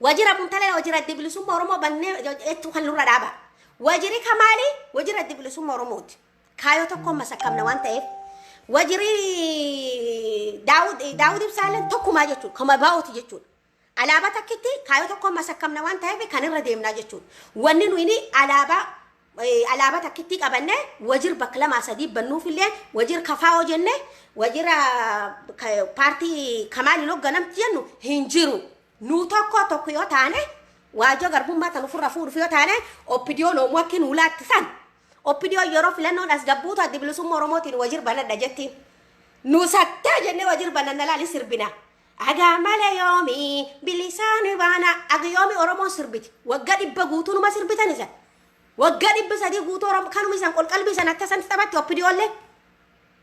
wajira muntalee wajira Dibilisummaa Oromoo bannee ettu kan lurra dhaaba wajiri Kamaali wajira Dibilisummaa Oromooti kaayoo tokko masakkamna waan ta'eef wajiri Daawud Ibsaaleen tokkumaa jechuudha kama baa'ooti jechuudha alaabaa takkitti kaayoo tokko masakkamna waan ta'eef kan irra deemnaa jechuudha wanni nuyi alaabaa takkitti qabanne wajir bakka 2-3 bannuufillee wajir kafaa'oo jenne wajira paartii Kamaaliin hoogganamti jennu hin jiru nu tokko yoo taane waajjoo garbummaa tan ofirra fuudhuuf yoo taane oppidiyoon oomwakki nu laattisan oppidiyoon yeroo filannoon as gabbuutu Dibilisummaa Oromootiin wajir banadha jettiin nu sattaa jennee wajir bananna laali sirbina agaa malee yoomi bilisaani baana aga yoomi Oromoon sirbiti waggaa 100 guutuu numa sirbitan isa waggaa 300 guutuu Oromoo kanuma isan qolqalbii isan akka san taphatti oppidiyoollee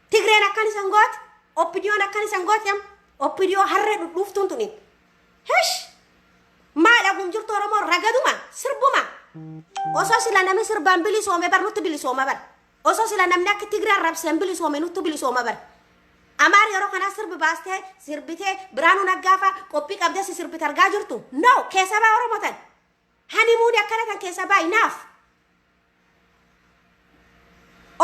Tigreen akkan isan gooti oppidiyoon akkan isan gooti oppidiyoo harree dhudhuuftuun tuni hesh maadha gumjurtu Oromoo ragaduma sirbuma osoo sila namni sirbaan bilisoome bar nutti bilisooma bar osoo sila namni akka Tigreen rabseen bilisoome nutti bilisooma bar Amaar yeroo kana sirbi baastee sirbitee Biraanuu Naggaafa qophii qabdee sirbite argaa jirtu no keessa baa Oromoo tan honeymoon akkana tan keessa baa inaaf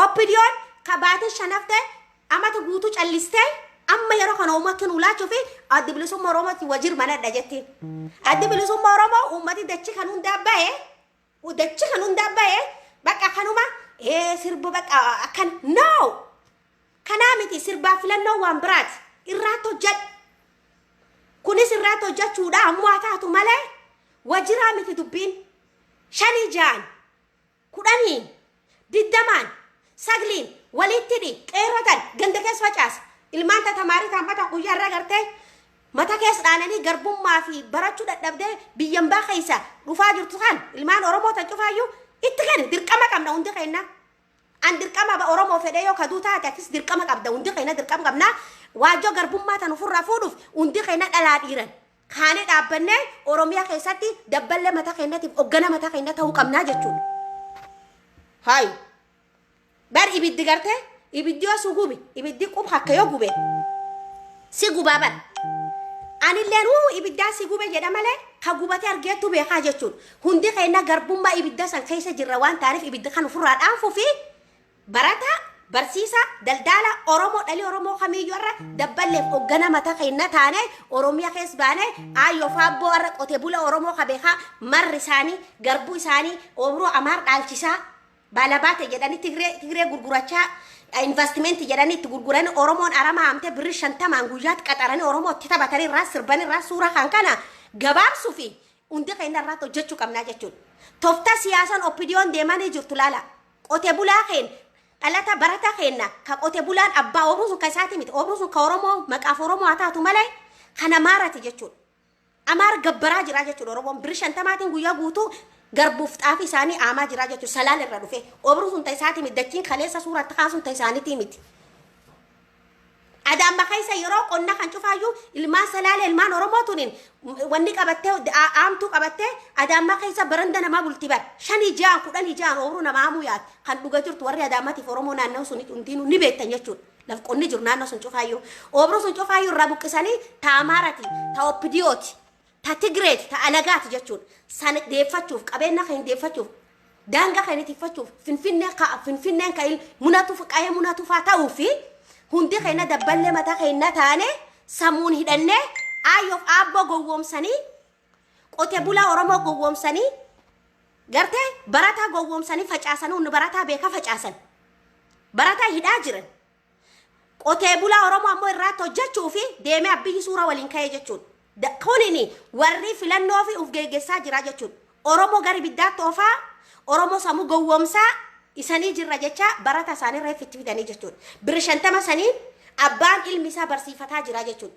oppidiyoon kabaatee shanaftee amata guutuu callistee amma yeroo kana uummatni nu laachuu fi Dibilisummaa Oromooti wajir manadha jettiin Dibilisummaa Oromoo uummati dachi kan hundaa ba'ee bakka kanuma sirbu bakka akkan no kanaa miti sirbaa filannoo waan biraati irraatti hojjedhu kunis irraatti hojjechuudha ammoo haa taatu malee wajiraa miti dubbiin 5-6 10 20 9 walitti qeerrotan ganda keessa facaas ilmaan tatamaarii taambata guyyaa irra gartee mata keessa dhaananii garbummaa fi barachuu dadhabdee biyyan baa keessa dhufaa jirtu kan ilmaan Oromoo tan cufaayyuu itti kan dirqama qabna hundi keenya. An dirqama ba Oromoo fedhe yoo kaduu taate akkas dirqama qabda hundi keenya dirqama qabna. Waajjoo garbummaa tan ofirraa fuudhuuf hundi keenya dhalaa dhiiran. Kaane dhaabbannee Oromiyaa keessatti dabballee mata keenyatiif hoggana mata keenya ta'uu qabnaa jechuudha. Hayi. Bar ibiddi gartee ibiddi yoo si gube ibiddi qub akka yoo gube si gubaa bar. Anilleen ibiddaa si gube jedha malee ka gubatee argeetu beekaa jechuudha. Hundi keenya garbummaa ibidda san keessa jirra waan ta'aniif ibidda kan ofirraa dhaanfuu fi barata barsiisa daldala Oromoo dhalii Oromoo kamiyyuu irra dabballeef hoggana mata keenya taane Oromiyaa keessa baane ayyoo faabboo irra qotee bula Oromoo kabeekaa marri isaanii garbuu isaanii obroo amaar dhaalchisaa baalabaate jedhanii Tigree gurgurachaa investment jedhanii itti gurguranii Oromoon arama amte birri 50 guyyaatti qaxaranii Oromoo itti taphatanii irraa sirban irraa suuraa kan kana gabaabsuu fi hundi keenya irraa hojjechuu qabnaa jechuudha. Tooftaa siyaasaan oppidiyoon deemanii jirtu laala qotee bulaa keenya dhalata barata keenya ka qotee bulaan abbaa obruu sun ka isaati miti obruu sun ka Oromoo maqaaf Oromoo haa taatu malee kan Amaarati jechuudha. Amaar gabbaraa jira jechuudha Oromoon birri 50 guyyaa guutuu garbuuf xaafi isaanii aamaa jira jechuudha salaan irra dhufe obruu sun ta isaati miti dachiin kaleessa suuratti kaasuun ta isaaniiti miti. Adaan bakaysa yeroo qonna kan cufaayyuu ilmaan salaale ilmaan Oromoo tunin wanni qabattee aamtuu qabattee adaan bakaysa baranda namaa bulti bar 5-10 obruu nama aamuu yaad kan dhuga jirtu warri adaamatiif Oromoo naannoo sun hundinuu ni beektan jechuudha. Laf qonni jiru naannoo sun cufaayyuu obruu sun cufaayyuu irraa buqqisanii ta Amaarati ta Oppidiyooti ta Tigreeti ta Alagaati jechuudha. San deeffachuuf qabeenya kan deeffachuuf daangaa kan ittifachuuf finfinneen ka munatuuf qaayee munatuufaa ta'uu fi hundi keenya dabballee mata keenya taane samuun hidhannee ayyoof aabboo gowwoomsanii qotee bulaa Oromoo gowwoomsanii gartee barataa gowwoomsanii facaasanii hundi barataa beekaa facaasan barataa hidhaa jiran qotee bulaa Oromoo ammoo irraatti hojjechuu fi deemee abbiyyi suura waliin ka'ee jechuudha. Kunini warri filannoo fi uf geggeessaa jira jechuudha. Oromoo gari biddaatti oofaa Oromoo samuu gowwoomsaa isanii jirra jecha barata isaanii reeffitti fidanii jechuudha. Birri 50 sanii abbaan ilmi isaa barsiifataa jira jechuudha.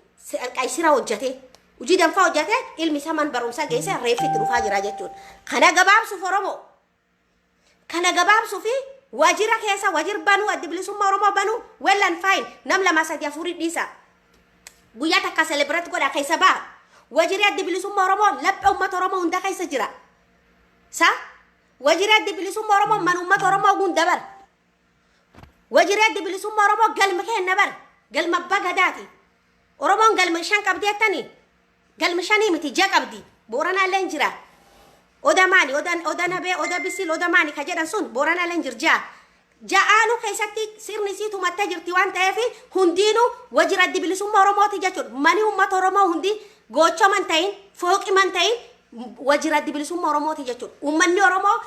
Qaysira hojjatee hojii danfaa hojjatee ilmi isaa man barumsa geesse reeffitti dhufaa jira jechuudha. Kana gabaabsuuf Oromoo kana gabaabsuuf wajira keessa wajir banuu addi bilisummaa Oromoo banuu wellan fine nam 2-3 dhiisa. Guyyaa takka celebrate godha keessa baa wajiri addi bilisummaa Oromoo laphee uummata Oromoo hunda keessa jira. Wajiri addi bilisummaa Oromoo man uummata Oromoo hunda bar. Wajiri addi bilisummaa Oromoo galma kenna bar. Galma abbaa gadaati. Oromoon galma 5 qabdi jettanii. Galma 5 miti 6 qabdi. Booranaa illee jira. Oda maani oda nabee oda bisil oda maani ka jedhan sun Booranaa illee jirja. Ja'aanu keessatti sirni sii tumattee jirti waan ta'eef hundiinuu wajira addi bilisummaa Oromooti jechuudha. Mani uummata Oromoo hundi gochoo man ta'in fooqi man ta'in wajira addi bilisummaa Oromooti jechuudha. Uummanni Oromoo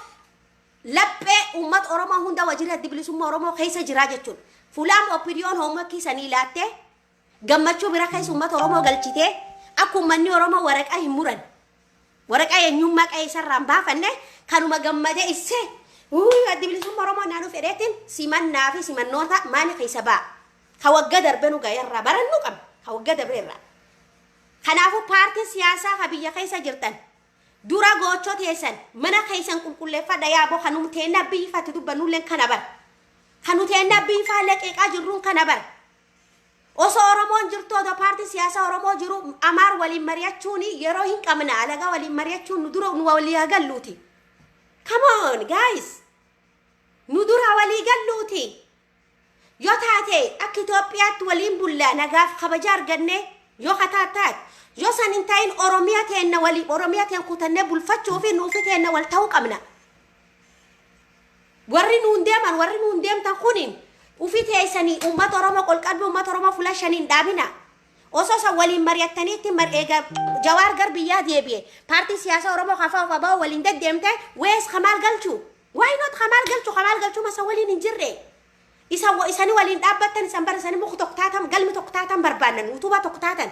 laphee uummata Oromoo hunda wajira addi bilisummaa Oromoo keessa jira jechuudha. Fulaan oppidiyoon hoomwakii sanii laattee gammachuu bira keessa uummata Oromoo galchitee akka uummanni Oromoo waraqaa hin muran. Waraqaa eenyummaa qeessarraan baafanne kanuma gammadee issee addi bilisummaa Oromoo naannoo fedheetiin simannaa fi simannoota maani keessa ba'a. Ka wagga darbe nu ga'eerraa barannu qabna. Ka wagga darbeerraa. Kanaafuu paartiin siyaasaa ka biyya keessa jirtan dura gochoo teessan mana keessan qulqulleeffadha yaaboo kan nu teennaa biifatti dubbannulleen kana bara. Kan nu teennaa biifaa leqeeqaa jirruun kana bara. Osoo Oromoon jirtu odoo paartiin siyaasaa Oromoo jiru Amaar waliin mari'achuun yeroo hin qabna alagaa waliin mari'achuun nu dura nu walii agalluuti. Come on guys. Nu dura walii galluuti. Yoo taate akka Itoophiyaatti waliin bullaa nagaaf kabaja arganne yoo kataataat yoo san hin ta'in Oromiyaa teenna walii Oromiyaa teen kutannee bulfachuu fi nuufi teenna wal ta'uu qabna. Warri nuun deemtan kunin ufi teessanii uummata Oromoo qolqalbii uummata Oromoo fuula shaniin dhaabina. Osoo san waliin mari'attaniitti eega Jawaar gar biyyaa deebi'e paartii siyaasaa Oromoo kafaa ofabaa waliin deddeemte wees kamaal galchuu. Why not kamaal galchuu masa waliin hin jirre. Isani waliin dhaabbattan isan bara isani muku tokko taatan galmi tokko taatan barbaannan utubaa tokko taatan.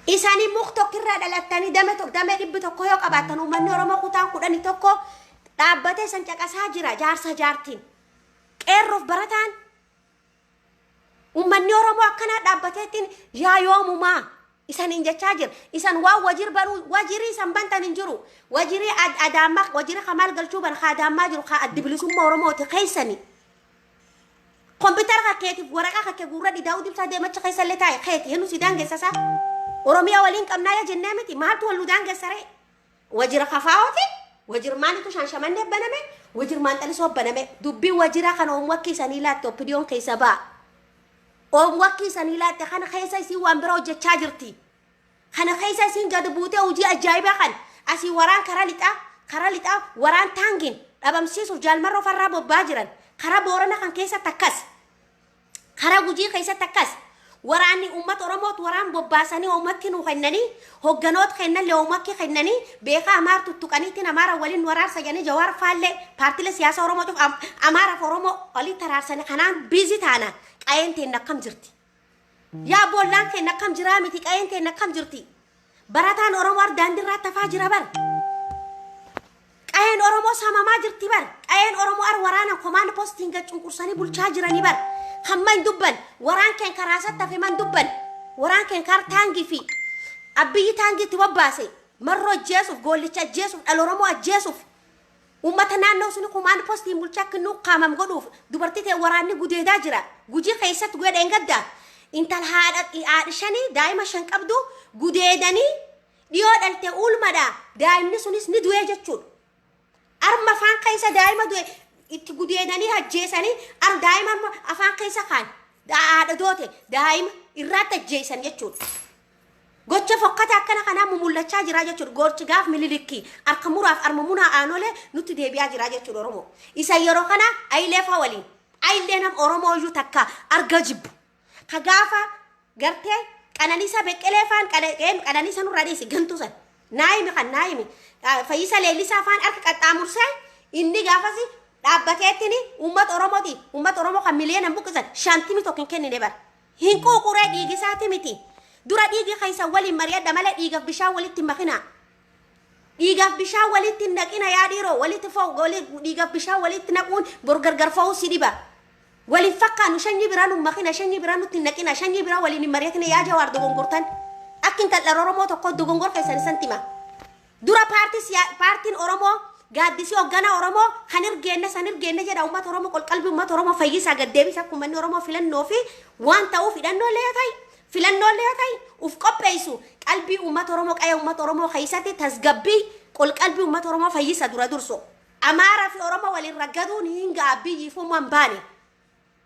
Isani muku tokkirraa dhalattanii dame dhibbi tokko yoo qabaattan uummanni Oromoo kutaan 11 dhaabbatee isan caqasaa jira jaarsa jaartiin. Qeerroof barataan ummanni oromoo akkana dhaabbateetiin yaa yoomumaa isan injechaa jira isan waa wajir baru wajiri isan bantan injiru wajiri adama wajiri kamal galchuu ban khadama jiru kha adbilisumma oromooti keeysani computer ka keeti waraqa ka gurra di daawud ibsa de macha keeysan leetaay keeti henu sidaan geessasa oromiya waliin qabnaa ya jenneemiti maaltu waludaan geessare wajira kafaawati wajir maalitu shanshamanne baname wajir maantalisoo baname dubbii wajira kana umwakki isanii laatte opinion keessa baa umwakki isanii laatte kana keessa isii waan bira hojjechaa jirti kana keessa isiin gad buutee hojii ajaa'ibaa kan asii waraan karaa lixaa waraan taangin dhabamsiisuuf jaalmarroo farraa bobbaa jiran karaa boorana kan keessa takkas karaa gujii keessa takkas waraanni ummat oromoot waraan bobbaasanii ummakki nu kennanii hogganoot kennan le ummakki kennanii beeka amaar tuttuqaniitiin amaara waliin waraarsa janii jawaar faallee paartilee siyaasa oromootiif amaaraaf oromoo olii taraarsanii kanaan biizii taana qayeen teen akkam jirti yaa boollaan kenna akkam jiraa miti qayeen teen akkam jirti barataan oromoo ardaandirraa tafaa jira bar qayeen oromoo samamaa jirti bar qayeen oromoo ar waraana komaand postiin gaccunqursanii bulchaa jiranii bar hamman dubban waraan keen karaasatti hafe man dubban waraan keen kar taangii fi abiyyi taangiitti wabbaase marroo ajjeesuuf goollicha ajjeesuuf dhal oromoo ajjeesuuf ummata naannoo suni komaand postiin bulchaa kinnuu qaamam godhuuf dubartii ta'e waraanni gudeedaa jira gujii keessatti godhe engaddaa intal haadha shanii daa'ima shan qabdu gudeedanii dhiyoo dhalte ulmadha daa'imni sunis ni du'ee jechuudha arma afaan keessa daa'ima du'e itti gudeedanii ajjeesanii ar daa'ima afaan keessa kaan haadha doote daa'ima irraatti ajjeesan jechuudha gocha fokkata akkana kanaa mumullachaa jira jechuudha goorchi gaaf mililikki harka muraaf arma munaa aanolee nutti deebi'aa jira jechuudha oromoo isa yeroo kana ayilee faa waliin ayilee nam oromoo iyyuu takka arga jibbu ka gaafa gartee qananiisa beqqelee faan qananiisa nurraa dhiisi gantuusan naayimi kan naayimi fayyisa leellisaa faan harka qaxxaamursee inni gaafasi dhaabbateettini ummat oromoo kan miliyoona buqqisan shantimi tokko hin kennine bar hin quuquree dhiigisaati miti dura dhiigi keeysan waliin mari'adha malee dhiigaaf bishaan walitti makina dhiigaaf bishaan walitti naqina yaa dhiiroo walitti foo dhiigaaf bishaan walitti naquun bor gargar fa'uu si dhiba waliin fakkaanu shanyii biraan makina shanyii biraan nutti naqina shanyii biraan waliin hin mari'atina yaa jawaar dogongortan akkin tal'ar oromoo tokko dogongor keessan santima dura paartiin oromoo gaaddisi hoggana oromoo kan irgeenne jedha ummata oromoo qolqalbii ummata oromoo fayyisaa gaddeebisa akkuma inni oromoo filannoo fi waan ta'uuf filannoo lee ta'e uf qopheessu qalbii ummata oromoo qaya ummata oromoo keessatti tasgabbii qolqalbii ummata oromoo fayyisa dura durso amaaraa fi oromoo waliin raggaduun hinga biyyiifuu man baane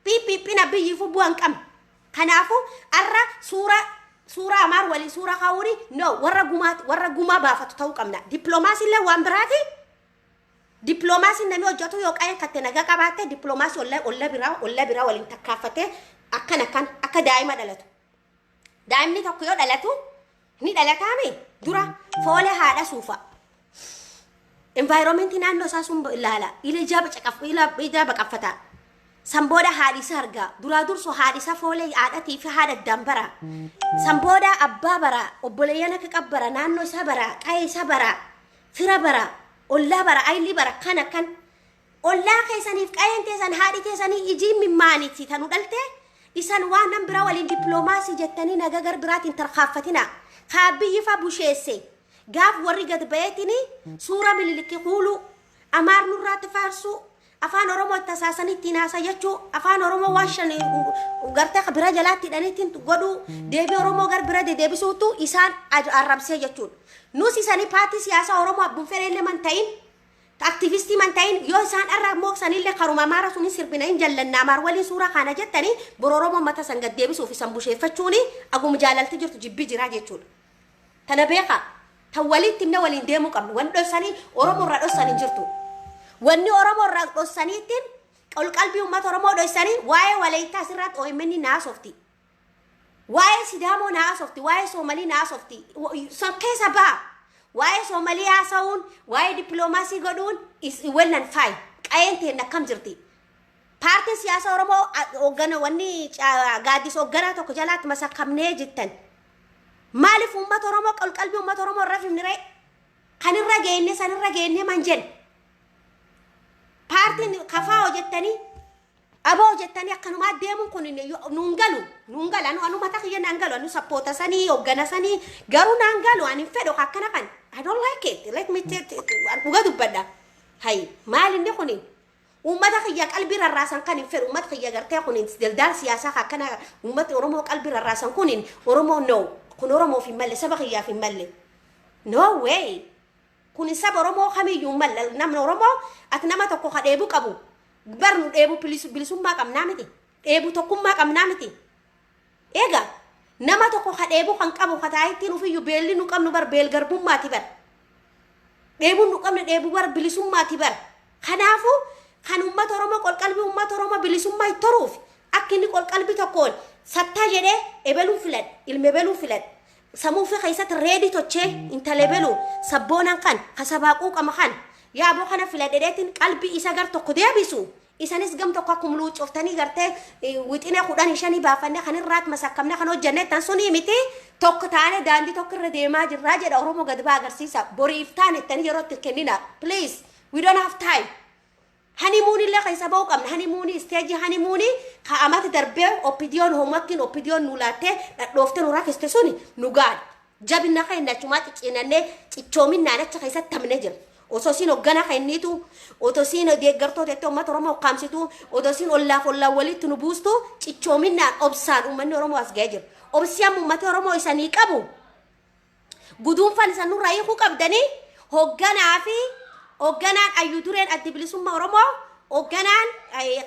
piippiiphina biyyiifuu bu'an qam kanaafu arra suura amaar walii suura kaawuri no warra gumaa baafatu ta'uu qabna dippiloomaasiillee waan biraati dippiloomaasiin namni hojjetu yoo qayeen katte nagaa qabaatte dippiloomaasii olla biraa waliin takkaaffatee akka daa'ima dhalatu daa'imni tokko yoo dhalatu ni dhalataame dura foolee haadha suufa environmentii naannoo isaa sun ilaala ija baqaffata sambooda haadhisa argaa duraa durso haadhisa foolee haadhatii fi haadha dambara sambooda abbaa bara obboleeyyan akka qabbara naannoo isaa bara qayee isaa bara fira bara ollaa bara ayilii bara kan ollaa keessaniif qayeen teessan haadhi teessanii ijii mimmaanitti tanu dhalte isan waan nan bira waliin dippiloomaasii jettanii nagagar biraatiin tarkaaffatina kaabiyyi fa busheesse gaaf warri gad bayeetini suura mililikki kuulu amaar nurraatti faarsuu afaan oromoo tasaasanii ittiin haasa jechuu afaan oromoo waashan gartee bira jalaatti hidhaniitiin godhuu deebii oromoo gar bira deebisuutu isaan arrabsee jechuudha nus isanii paartii siyaasa oromoo abbuun fedheellee man ta'in aktivistii man ta'in yoo isaan arra mooksanillee karuma amaara suni sirbina hin jallanna amaar waliin suuraa kana jettanii bor oromoo mata san gad deebisuuf isan busheeffachuuni agum jaalalti jirtu jibbii jiraa jechuudha tana beeka tan walitti himne waliin deemuu qabnu wanni dhossanii oromoo irraa dhossanii jirtu wanni oromoo irraa dhossaniittiin qalbii uummata oromoo dhossanii waa'ee waleeytaa asirratti OMN naasofti waa'ee sidaamoo naasofti waa'ee soomalii naasofti san keessa baa waa'ee soomalii haasa'uun waa'ee dippiloomaasii godhuun wellan faayi qayeen teen akkam jirti paartiin siyaasa oromoo hoggana wanni gaaddisa hoogganaa tokko jalaatti masakkamnee jettan maaliif uummata oromoo qalbii uummata oromoo irra fimnire kan irra geenne san irra geenne man jedhe paartiin kafaa hojjettanii Abo jettani akkanuma deemun kun nungalu anu mata kiyya nangalu anu sappoota sanii hoggana sanii garuu nangalu ani fedho akkana kan I don't like it. Let me dhuga dubbadha. Hay maal inni kun ummata kiyya qalbii rarraasan kan hin fedhu ummata kiyya gartee kun daldala siyaasaa akkana ummata Oromoo qalbii rarraasan kun Oromoo no kun Oromoo fi malle saba kiyyaa fi malle no way kun saba Oromoo kamiyyuu malle namni Oromoo at nama tokko kadheebu qabu barnu dheebu bilisummaa qabnaa miti dheebu tokkummaa qabnaa miti eega nama tokko kadheebu kan qabu kataayittiin ufiyyuu beelli nu qabnu bar beel garbummaati bar dheebu nu qabne dheebu bar bilisummaati bar kanaafu kan ummata Oromoo qolqalbii ummata Oromoo bilisummaa ittoruuf akka inni qolqalbii tokkoon sattaa jedhee ebeluu filad ilme ebeluu filad samuu fi keessatti reedi tochee intala ebeluu sabboonan kan kasabaaquu qama kan yaaboo kana filadheetiin qalbii isa gar tokko deebisu isanis gam tokko akkuma luucoftanii gartee wixina 15 baafanne kan irraat masakkamne kan hojjenne tan suni miti tokko taane daandii tokko irra deemaa jirraa jedha Oromoo gad baa agarsiisa boriif taane ittanii yeroo itti kennina please we don't have time honeymoon illa kaisa ba'u qabna honeymoon stage honeymoon ka amata darbee opinion homakin opinion nulaate dhadhoofte nu rafiste suni nu gaad jabina kayna chuma cicinanne cichoominna nacha kaisa tamne jira ososin hoggana kaynitu otosin deeggartoo tete ummata Oromoo qaamsitu otosin ollaaf olla walitti nu buustu cichoominna obsaan ummanni Oromoo as ga'ee jira obsiyam ummata Oromoo isanii qabu guduunfan isan nu raayuu qabdanii hogganaa fi hogganaan ayyudureen addi bilisummaa Oromoo hogganaan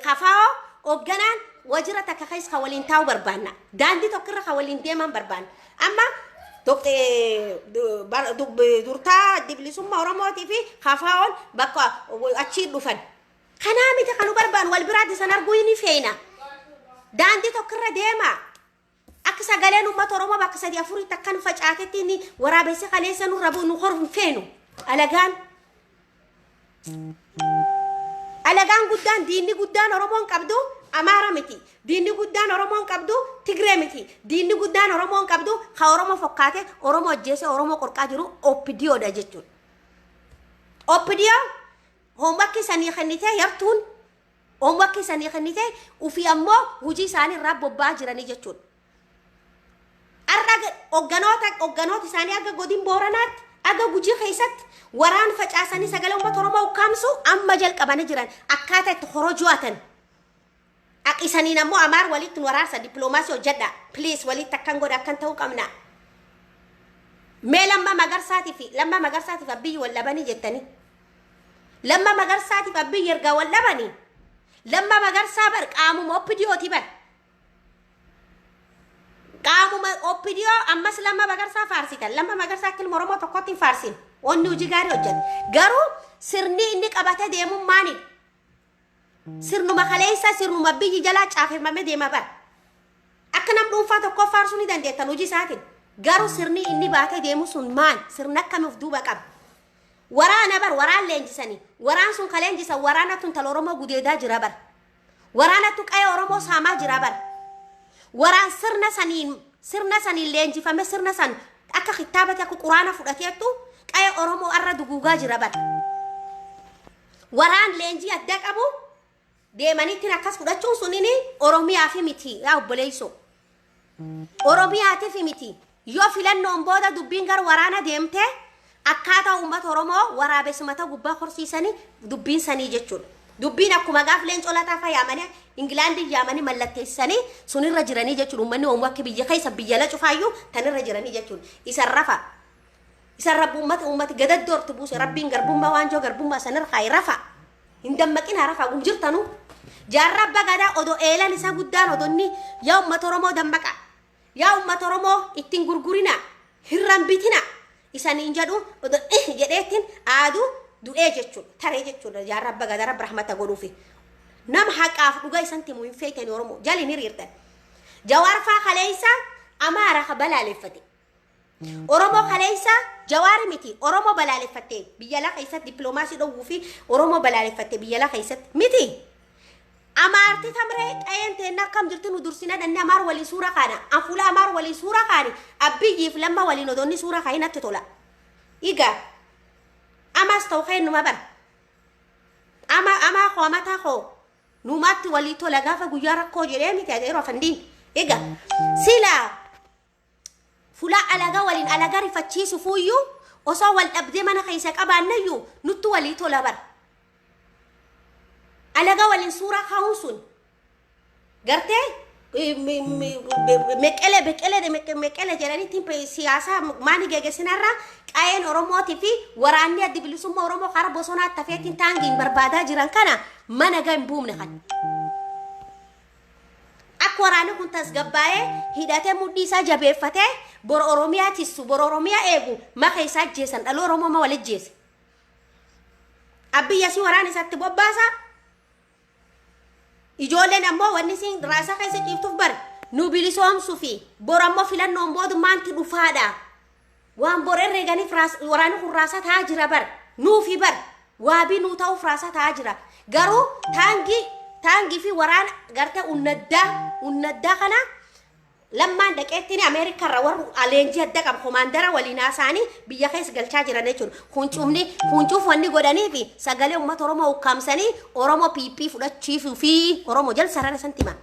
kafaa hogganaan wajira takka keessa ka waliin taa'u barbaanna daandii tokkirra ka waliin deeman barbaanna amma durtaa addi bilisummaa Oromootii fi kafaa'oon bakka achii dhufan kanaa miti kanu barbaan wal biraatti san arguu ni feena daandii tokkirra deema akka sagaleen ummata Oromoo bakka 3-4 takkan facaatetti ni waraabessa kaleessa nu rabu nu horun feenu alagaan guddaan diinni guddaan Oromoon qabdu Amaara miti diinni guddaan Oromoon qabdu Tigree miti diinni guddaan Oromoon qabdu ka Oromoo fokkaate Oromoo ajjeese Oromoo qorqaa jiru OPDOdha jechuudha OPDO hombakki sanii kennite yartuun hombakki sanii kennite ufi ammoo hujii isaanii irraa bobbaa jiranii jechuudha arra hogganoota isaanii akka godin Booranaatti aga gujii keessatti waraan facaasanii sagalee ummata Oromoo ukkaamsu amma jalqabanii jiran akkaataa itti horojuatan akisaniin ammoo Amaar walitti waraarsa dippiloomaasii hojjedha please walitti akkan godha akkan ta'uu qabna mee Lammaa Magarsaatiif Abiyyi wal dhabanii jettanii Lammaa Magarsaatiif Abiyyi ergaa wal dhabanii Lammaa Magarsaa bar qaamuma OPDOti bar qaamuma OPDO ammas Lammaa Magarsaa faarsitan Lammaa Magarsaa kilma Oromoo tokkotti faarsin onni hojii gaarii hojjeta garuu sirni inni qabatee deemuun maani sirnuma kaleessa sirnuma biyyi jalaa caafamame deema bar akka nam dhuunfaa tokko faarsuu ni dandeettan hojii isaatiin garuu sirni inni baatee deemu sun maan sirna akkamiif duuba qaba waraana bar waraan leenjisanii waraan sun kaleenjisan waraanatu intala Oromoo gudeedaa jira bar waraanatu qaya Oromoo saamaa jira bar waraan sirna saniin leenjifame sirna san akka kitaabati akka quraana fudhateettu qaya Oromoo arra duguugaa jira bar waraan leenjii adda qabu deemanitti akkas fudhachuun sunini Oromiyaa fi miti yaa obboleeyso Oromiyaa fi miti yoo filannoon booda dubbiin gar waraana deemte akkaataa uummata Oromoo waraabessumata gubbaa horsiisanii dubbiin sanii jechuudha dubbiin akkuma gaaf leencoo lataa fayyamanii Ingilaandii yaamanii mallatteessanii sunirra jiranii jechuudha uummanni Oromoo akka biyya keessa biyya la cufaayyuu tanirra jiranii jechuudha isan rabbu uummati gadaddoorti buuse rabbiin garbummaa waanjoo garbummaa sanirra kaayi rafa hin dammaqina rafa gum jirtanu jaarraa bagadaa odo eelan isa guddaan odonni yaa uummata Oromoo dammaqa yaa uummata Oromoo ittiin gurgurina hirran bitina isaniin jedhu odo jedheetiin aaduu du'ee jechuudha taree jechuudha jaarraa bagadaa rabbi rahmata godhuufi nam haqaaf dhugaa isanti mu hin feetani Oromoo jalin hiriirtan Jawaar faa kaleessa Amaara ka balaaleffate Oromoo kaleessa Jawaar miti Oromoo balaaleffatte biyya la keessatti dippiloomaasii dhowwuu fi Oromoo balaaleffatte biyya la keessatti miti Amaarti tamree qayeen akkam jirtu nu dursina danne Amaar walii suura kana anfula Amaar walii suura kaani Abiyyiif Lamma waliin odonni suura kaayinatti tola iga amas ta'u keenuma bar ama ko amata ko nuumatti walii tola gaafa guyyaa rakkoo jedhee miti adeeroo afandiin egaa silaa fula alaga walin alaga rifachiisu fuuyyuu osoo wal dhabdee mana keessa qabaannayyuu nutti walii tola bar alaga walin suuraa kaa'uun sun gartee meqele jedhanii timpe siyaasa maani gegessinarra qaayeen oromootii fi waraanni addi bilisummaa oromoo karaa bosonaa tafeetiin taangiin barbaadaa jiran kana mana gan buumne kan akka waraanni kun tasgabbaa'ee hidhatee mudhii isaa jabeeffatee bor oromiyaa tissu bor oromiyaa eegu maka isaa jeesan dhaloo oromoo ma walitti jeese abbiyya si waraana isaatti bobbaasa ijoolleen ammoo wanni siin raasa keessa ciiftuuf bar nu bilisoomsuu fi bor ammoo filannoon boodummaanti dhufaadha waan bor herreeganiif waraanni kun raasa ta'aa jira bar nuufi bar waabii nuu ta'uuf raasa ta'aa jira garuu taangii fi waraana gartee unnaddaa kana lammaan dhaqeettiin Ameerikarra warra aleenjii adda qabu komaandara waliinaa isaanii biyya keessa galchaa jiran jechuudha. Funcuuf wanni godhanii fi sagalee uummata Oromoo ukkaamsanii Oromoo piippii fudhachiisuu fi Oromoo jala sarara santima.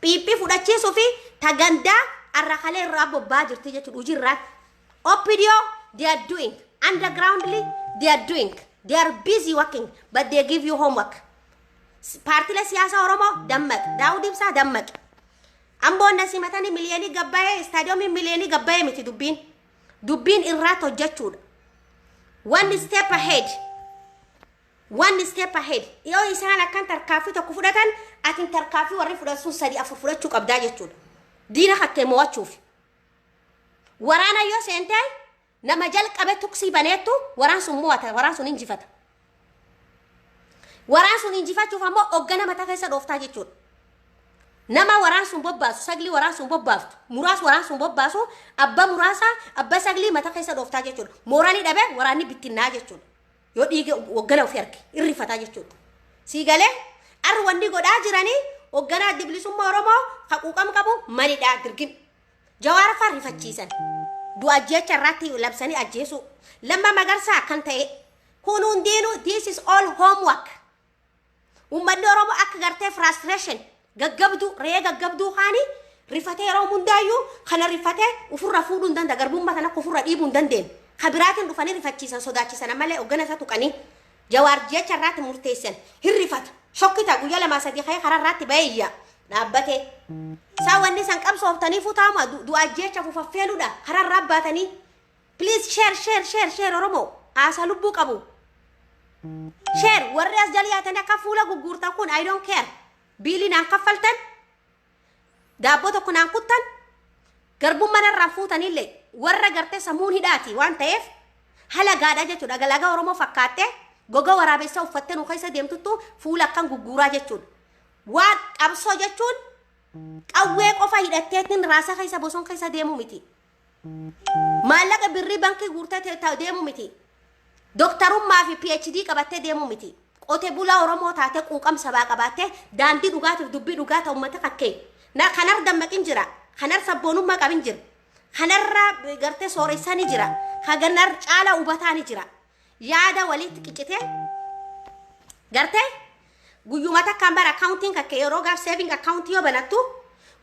Piippii fudhachiisuu fi tagandaa arrakalee irraa bobbaa jirti jechuudha hojiirraa. Oppidio they are doing undergroundly they are busy working but they give you homework. Paartilee siyaasaa Oromoo dammaq Daawud Ibsaa dammaq. Amboon nasi matani miliyoonii gabbaa'ee istaadiyoomii miliyoonii gabbaa'ee miti dubbiin irraa hojjechuudha. One step ahead yoo isaan akkan tarkaaffii tokko fudhatan atin tarkaaffii warri fudhatu 3-4 fudhachuu qabdaa jechuudha. Diina hakkee mo'achuuf waraana yoo seentee nama jalqabe tuksii baneettu waraan sun mo'ata waraan sun injifata. Waraan sun injifachuuf ammoo hoggana mataa keessa dhooftaa jechuudha. Nama waraan sun bobbaasu sagli waraan sun bobbaaftu muraas waraan sun bobbaasu abba muraasa abba sagli mataa keessa dhooftaa jechuudha. Mooraalii dhabe waraanni bittinnaa jechuudha. Yoo dhiiga hoggana ofii arge irrifataa jechuudha. Siigalee arri wanni godhaa jiranii hoggana adda bilisummaa Oromoo haquuqam qabu malidhaa dirgim. Jawaara faa rifachiisan. Du'a jecha irratti labsanii ajjeesu. Lamma Magarsaa akkan ta'e kun hundiinuu this is all homework. Uummanni Oromoo akka gartee frustration gaggabduu kaani rifatee yeroo hundaayyuu kana rifatee ufurra fuudhuu hin danda'a garbummaa kana ufurra dhiibuu hin dandeenye. Kabiraatiin dhufanii rifachiisan sodaachisan malee hoggana isa tuqanii jawaar jecha irratti murteessan hirrifata shokkita guyyaa 2-3 ka'ee karaa irratti ba'eeyya dhaabbatee saa wanni san qabsooftanii futaama du'a jecha fufaffeeluudha karaa irraa baatanii please share Oromoo aasaa lubbuu qabu. Share warri as jaliyaatanii akka fuula gugguurtan kun I don't care. Biilii naan kaffaltan daabboo tokko naan kuttan garbummaa narraan fuutanillee warra gartee sammuun hidhaati waan ta'eef hala gaadhaa jechuudha. Galagaa Oromoo fakkaattee goga waraabessaa uffattee nu keessa deemtuttu fuula akkan gugguuraa jechuudha. Waan qabsoo jechuun qawwee qofa hidhatteetiin raasa keessa boson keessa deemuu miti. Maallaqa birrii bankii guurtee deemuu miti. Doktarummaa fi PhD qabattee deemuu miti. Qotee bulaa Oromoo taatee quuqam sabaa qabattee daandii dhugaatiif dubbii dhugaataa uummata kakkee. Na kanar dammaqin jira. Kanar sabboonummaa qabin jira. Kanarra gartee sooressanii jira. Haganar caala hubataanii jira. Yaada walitti qiccitee gartee guyyuma takkaan bara accounting kakkee yeroo gaaf saving account yoo banattu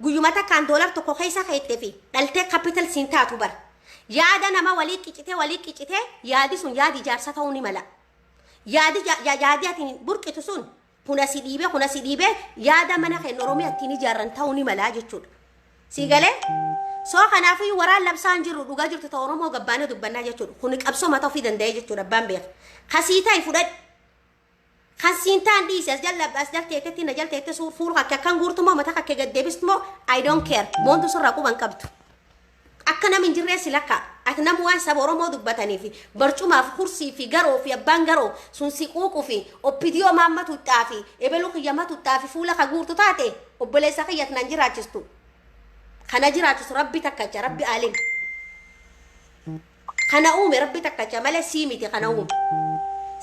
guyyuma takkaan $1 tokko keessa kaa'ettee fi dhaltee capital siin taatu bara. Yaada nama walii qiccitee yaadi sun yaadi ijaarsa ta'uu ni mala. Yaadi atiin burqitu sun kuna si dhiibee yaada mana keenya Oromoo ittiin ijaarran ta'uu ni mala jechuudha. Siigalee soo kanaafuu waraan labsaan jiru dhugaa jirtu ta'u Oromoo gabbaanee dubbannaa jechuudha. Kun qabsoo mataa ofii danda'ee jechuudha abbaan beeka. Kasiitaa fudhadhu. Kan siintaan dhiise as jalteetti na jalteetti fuul kakkee akkan guurtumoo mataa kakkee gaddeebistumoo I don't care. Moontu surraa quban qabdu. Akka namni hin jirree silakka ati namu waan saba Oromoo dubbatanii fi barcumaaf kursii fi garoo fi abbaan garoo sun siquuquu fi oppidiyoo maamma tuuttaa fi ebeluu kiyyama tuuttaa fi fuula ka guurtu taate obboleessa kiyyat nan jiraachistu. Kana jiraachisu rabbi takkacha rabbi aalim. Kana uume rabbi takkacha malee sii miti kana uume.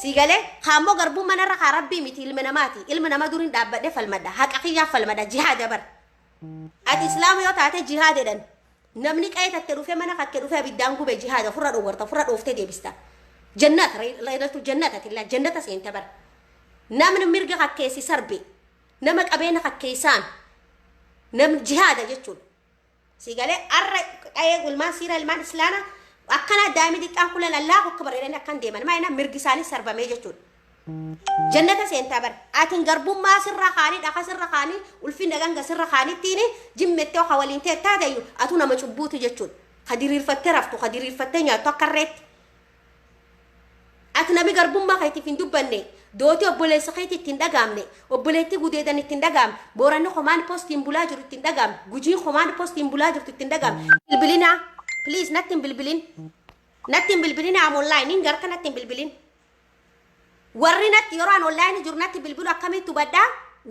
Siigalee haammoo garbuu manarra haa rabbii miti ilma namaati. Ilma nama duriin dhaabbadhee falmadha. Haqa kiyyaa falmadha jihaada bar. Ati islaama yoo taate jihaadeedhan. Namni qa'ee tattee dhufee mana kakkee dhufee abiddaan gubee jihaada furra dhooftee deebista. Jannata reelatu jannata tilla jannata seente bar. namni mirga kakkeessi sarbe nama qabeena kakkeessaan nam jihaada jechuudha sigalee arra qayee gulmaan siira ilmaan islaana akkana daa'imni xiqqaan kulan Allah akka bareedan akkan deeman maayina mirgi isaanii sarbamee jechuudha jannata seentaa bar atin garbummaa sirra qaanii dhaqa sirra qaanii ulfinna ganga sirra qaanittiin jimmettee hawaliin teettaa dayu atu nama cubbuutu jechuudha qadiriirfattee raftu qadiriirfattee nyaattu akka reetti ati nami garbummaa kaitiif hin dubbanne dooti obboleessa kaiti ittiin dhagaamne obboleetti gudeedan ittiin dhagaam booranni komaan postiin bulaa jiru ittiin dhagaam gujiin komaan postiin bulaa jirtu ittiin dhagaam bilbilina please nattiin bilbilin am online hin garta nattiin bilbilin warri natti yeroo an online jiru natti bilbilu akkamitti hubadhaa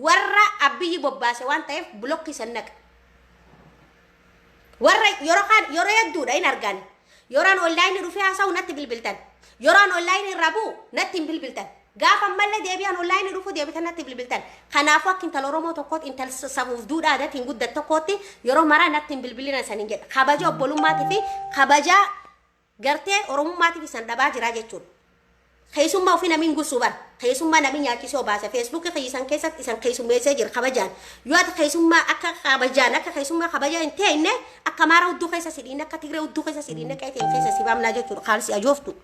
warra abbiyyi bobbaase waan ta'eef blokkii sannaqa warra yeroo hedduudha hin argan yeroo an online dhufee haasa'u natti bilbiltan yeroo an online rabu natti bilbiltan gaafa malle deebi'an online dhufu deebitan natti bilbiltan kanaafuu akka intala Oromoo tokkotti intala safuuf duudhaadhatiin guddat tokkotti yeroo maraa natti bilbilina isaaniin jedha kabaja obbolummaatiif fi kabaja gartee Oromummaatiif isan dhabaa jira jechuudha keessummaa ofii namiin gusuu bar keessummaa namiin nyaachisoo baasa feesbuukii keessan keessatti isan keessummeessee jira kabajaan yoo ati keessummaa akka kabajaan akka keessummaa kabajaa hin ta'inne akka maara hudduu keessa sidhiin akka Tigree hudduu keessa sidhiin qeeteen keessa si baamnaa jechuudha kaalsi ajooftu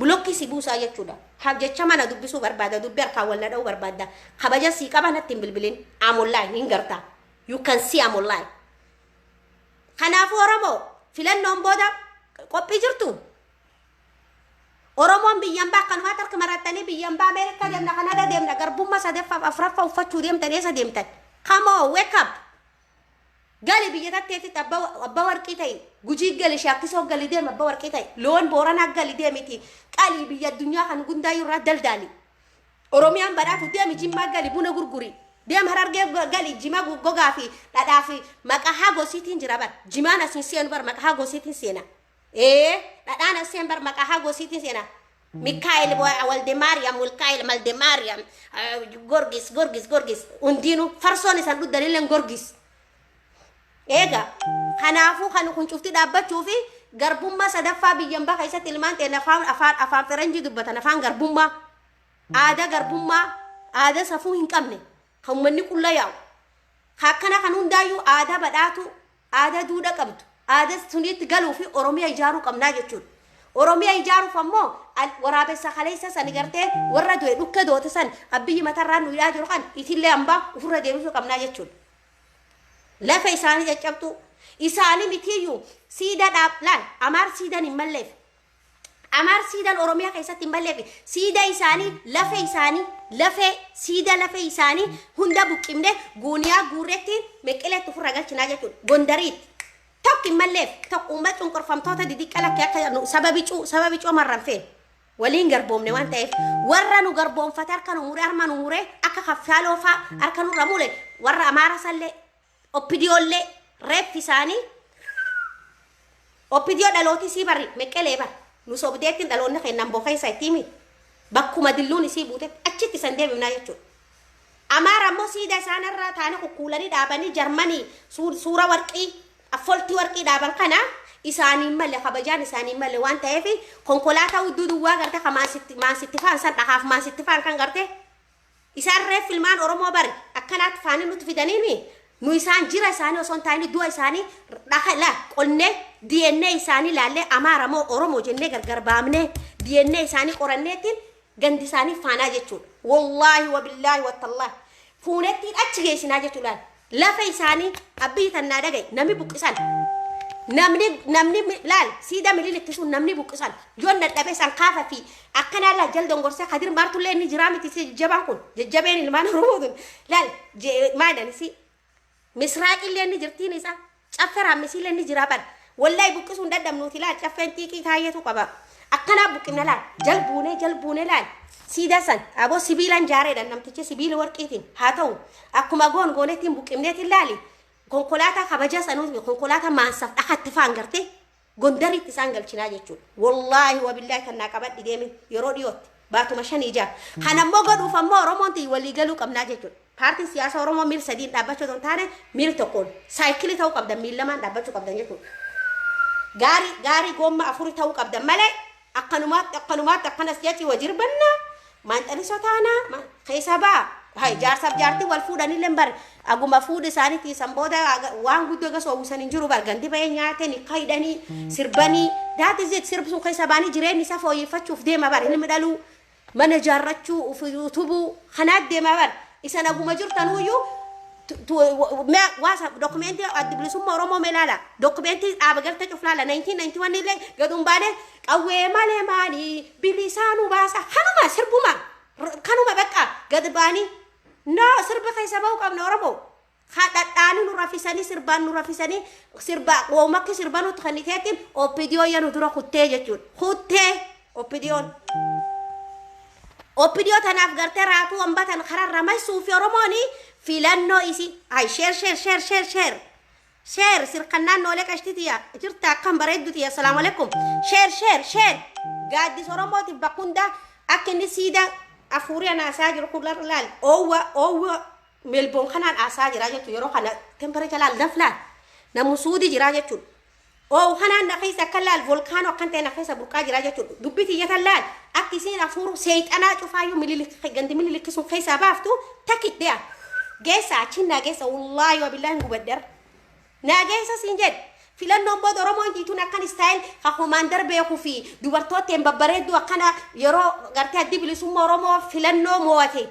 bulokki si buusaa jechuudha jecha mana dubbisuu barbaada dubbi harkaan wal nadha'uu barbaada kabaja sii qaba natti hin bilbilin am online hin gartaa you can see am online kanaafuu Oromoo filannoon booda qophii jirtu Oromoon biyyan baa kanuma tarka marattanii biyyan baa Ameerikaa deemna Kanada deemna garbummaa sadaffaaf afraffaa uffachuu deemtan eessa deemtan come on wake up gali biyya tatteetti abba warqii ta'e gujii gali shaakkisoo gali deema abba warqii ta'e loon booranaa gali deemiti qalii biyya addunyaa kan gundaayyuu irraa daldaali Oromiyaan badhaatu deemi jimmaa gali buna gurguri deem Harargee gali jima gogaa fi dhadhaa fi maqaa gosiitiin jira bar jimaan asiin seenu bar maqaa gosiitiin seena dhadhaan asiin bar maqaa gosiitiin seena Mikael Waldemariam Mikael Maldemariam Gorgis undinu farsoon isan dhuddaniilleen Gorgis eega kanaafuu kan kun cufti dhaabbachuu fi garbummaa sadaffaa biyyan baa keessatti ilmaan ta'e afaan faranjii dubbatan afaan garbummaa aadaa garbummaa aadaa safuu hin qabne kan uummanni qulla yaa'u akkana kan hundaayyuu aadaa badhaatu aadaa duudhaa qabdu aadaa suniitti galuu fi Oromiyaa ijaaruu qabnaa jechuudha Oromiyaa ijaaruuf ammoo waraabessa kaleessa san gartee warra du'e dhukke doote san abbiyyi matarraa nu hidhaa jiru kan itillee hambaa ofirra deebisuu qabnaa jechuudha lafa isaanii caccabtu isaanii mitiyyuu siida dhaablaan amaar siidan hin malleef amaar siidan Oromiyaa keessatti hin malleef siida isaanii lafe isaanii hunda buqqimne guuniyaa guurreetti meqqileetti ofirra galchinaa jechuudha gondariitti tokko hin malleef tokko uummata cunqurfamtoota didiqqala akka sababi coomarran feen waliin garboomne waan ta'eef warra nu garboomfate harka nu muree harma nu muree akka kaffaaloo faa harka nurra mule warra amaara sallee Oppidiyoollee reeffi isaanii oppidiyoo dhalooti isii barri meqqelee bar nu sobdeettiin dhaloonni kennan boo keessa ittiimi bakkuma dilluun isii buutetti achitti isan deebifnaa jechuudha amaara ammoo siida isaanirraa taane kukkuulanii dhaabanii jarmanii suura warqii affoltii warqii dhaaban kana isaaniin malee kabajaan isaaniin malee waan ta'eef konkolaataa hudduu duwwaa garte ka maansitti faan san dhaqaaf maansitti faan kan garte isaan reeffi ilmaan Oromoo bari akkanaatti faanii nuti fidaniimi nu isaan jira isaanii osoo hin taane du'a isaanii dhaqala qonnee DNA isaanii laallee amaara moo Oromoo jennee gargar baamnee DNA isaanii qoranneetiin gandi isaanii faanaa jechuudha wallaahi wabillaahi wattallaahi fuunettiin achi geessinaa jechuudha lafa isaanii abbii tannaa dhagaye namni buqqisan namni laal siida mililikki sun namni buqqisan yoon dadhabe san kaafa fi akkanaa laa jal dongorsee kadir maartullee inni jiraa miti jajjabaan kun jajjabeen ilmaan Oromoo laal maadanisi misraaqillee inni jirtiin isa cafferaan misiillee inni jiraa bar wallahi buqqisuun dadhabnuuti laal caffeen xiiqii kaayyetu qaba akkanaa buqqina laal jalbuune laal siida san aboo sibiilaan jaareedha namtichi sibiila warqiitiin haa ta'u akkuma gooneetiin buqqimneetiin laali konkolaataa kabaja sanuuti konkolaataa maansaaf dhaqatti faan garte gondariitti isaan galchinaa jechuudha wallaahi wabillaahi kan naa qabadhi deemin yeroo dhiyootti baatuma 5 ijaa kan ammoo godhuuf ammoo Oromoonti walii galuu qabnaa jechuudha paartiin siyaasa Oromoo miil 3 dhaabbachuu osoo hin taane miil tokkoon saayikilii ta'uu qabdan miil 2 dhaabbachuu qabdan jechuudha gaarii goomma 4 ta'uu qabdan malee akkanumaatti akkanas jechi wajir banna maanxani sotaana keessa hay jaarsaf jaartii wal fuudhanillee bar aguma fuudh isaaniitii san booda waan guddoo gasoo usan hin jiru bar gandi bahee nyaatanii kaydhanii sirbanii daati zit sirbisuun keessa baanii jireenyi isaa fooyyeffachuuf deema bar ilmi dhaluu mana jaarrachuu utubuu kanaat deema bar isan aguma jirtanuyyuu waasa dokumenti addi bilisummaa Oromoo melala dokumenti dhaabagarte cuflaala 1991 illee gadum baane qawwee malee maali bilisaanu baasa kanuma sirbuma kanuma bakka gad baanii no sirba keessa ba'uu qabna Oromoo hadhaadhaanii nu rafisanii sirbaan nu rafisanii sirba woomakki sirba nuti kanniteetiin OPDO yanu dura kuttee jechuudha kuttee OPDO tanaaf gartee raatuu hambatan kararra maysuu fi Oromooni filannoo isi ay share sirkannaan noolee qashtitiya jirta akkam bareeddutiya assalaamu alaikum share gaaddis Oromootiif bakkunda akka inni siida afuuriya naasaa jiru kullar laal oowwa melboon kanaan aasaa jira jechuudha yeroo kana temperature laal daflaan namu suudi jira jechuudha kanaan na keessa akka laal volkaanoo akkan ta'e na keessa burqaa jira jechuudha dubbiti iyyatan laal akka isiin afuuru seexanaa cufaayyuu gandi mililikisuun keessaa baaftu takkiddeya geessa achiin naageessa wallaahi wabillahi gubadder naageessa siin jedhe filannoon booda Oromoon jiituun akkan istaayil ka komaandar beekuu fi dubartootteen babbareedduu akkana yeroo gartee addi bilisummaa Oromoo filannoo mo'ate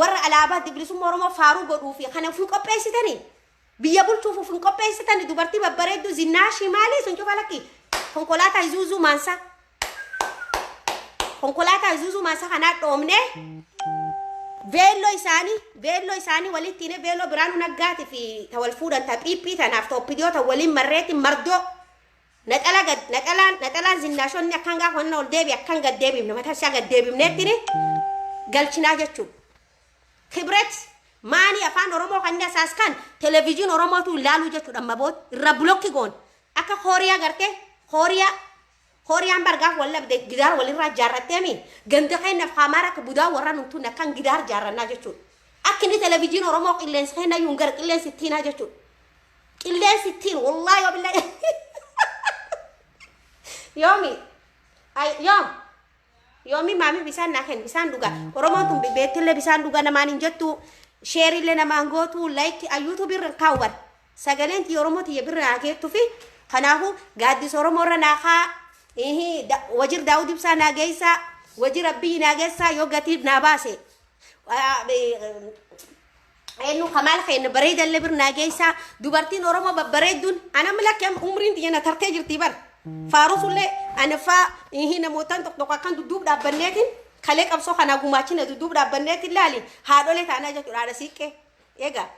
warra alaabaa addi bilisummaa Oromoo faaruu godhuu fi kana ofin qopheessitanii biyya bulchuuf ofin qopheessitanii dubartii babbareedduu zinnaashii maalii sun cufa lakki konkolaataa Isuuzuu maansa kanaa dhoomne veello isaanii walitti ne veello Biraanuu Naggaati fi tawal fuudhan ta piippii tanaaf OPDO ta waliin marreetti mardoo naxalaan zinnaashonni akkan gaafa wanna ol deebi akkan gad deebifne mataa isaa gad deebifneettini galchinaa jechuudha kibret maanii afaan Oromoo kan asaas kan televiziyoon Oromootu ilaaluu jechuudha amma boot irra bulokki goon akka Kooriyaa gartee Kooriyaan bargaaf wallabde gidaar walirraa jaarratteemi ganda keenyaaf hamaara akka budaa warra nutuun akkan gidaar jaarrannaa jechuudha akka inni televiziyoon Oromoo qilleensa keenya yuun gara qilleensi ittiinaa jechuudha qilleensi ittiin wallaahi wabillahi yoomi maami bisaan naa kenni bisaan dhugaa Oromoon tun beettillee bisaan dhugaa namaan hin jettu sheerillee namaan gootu like ayyuutu birra kaa'u bar sagaleen ti Oromoo tiyya birra naa geettu fi kanaafu gaaddis Oromoo irra naa wajir Daawud Ibsaa naageessa wajir Abbii naageessa yoo gatiif naa baase eenyu Kamaal Kheen bareedalle bir naageessa dubartiin Oromoo babbareedduun ana milakkam umriin tiyya na tartee jirti bar faarusullee ana faa namootaan tokko akkan dudduub dhaabbanneetiin kalee qabsoo kana gumaachina dudduub dhaabbanneetiin laali haadholee taanaa jechuudha haadha siiqqee eegaa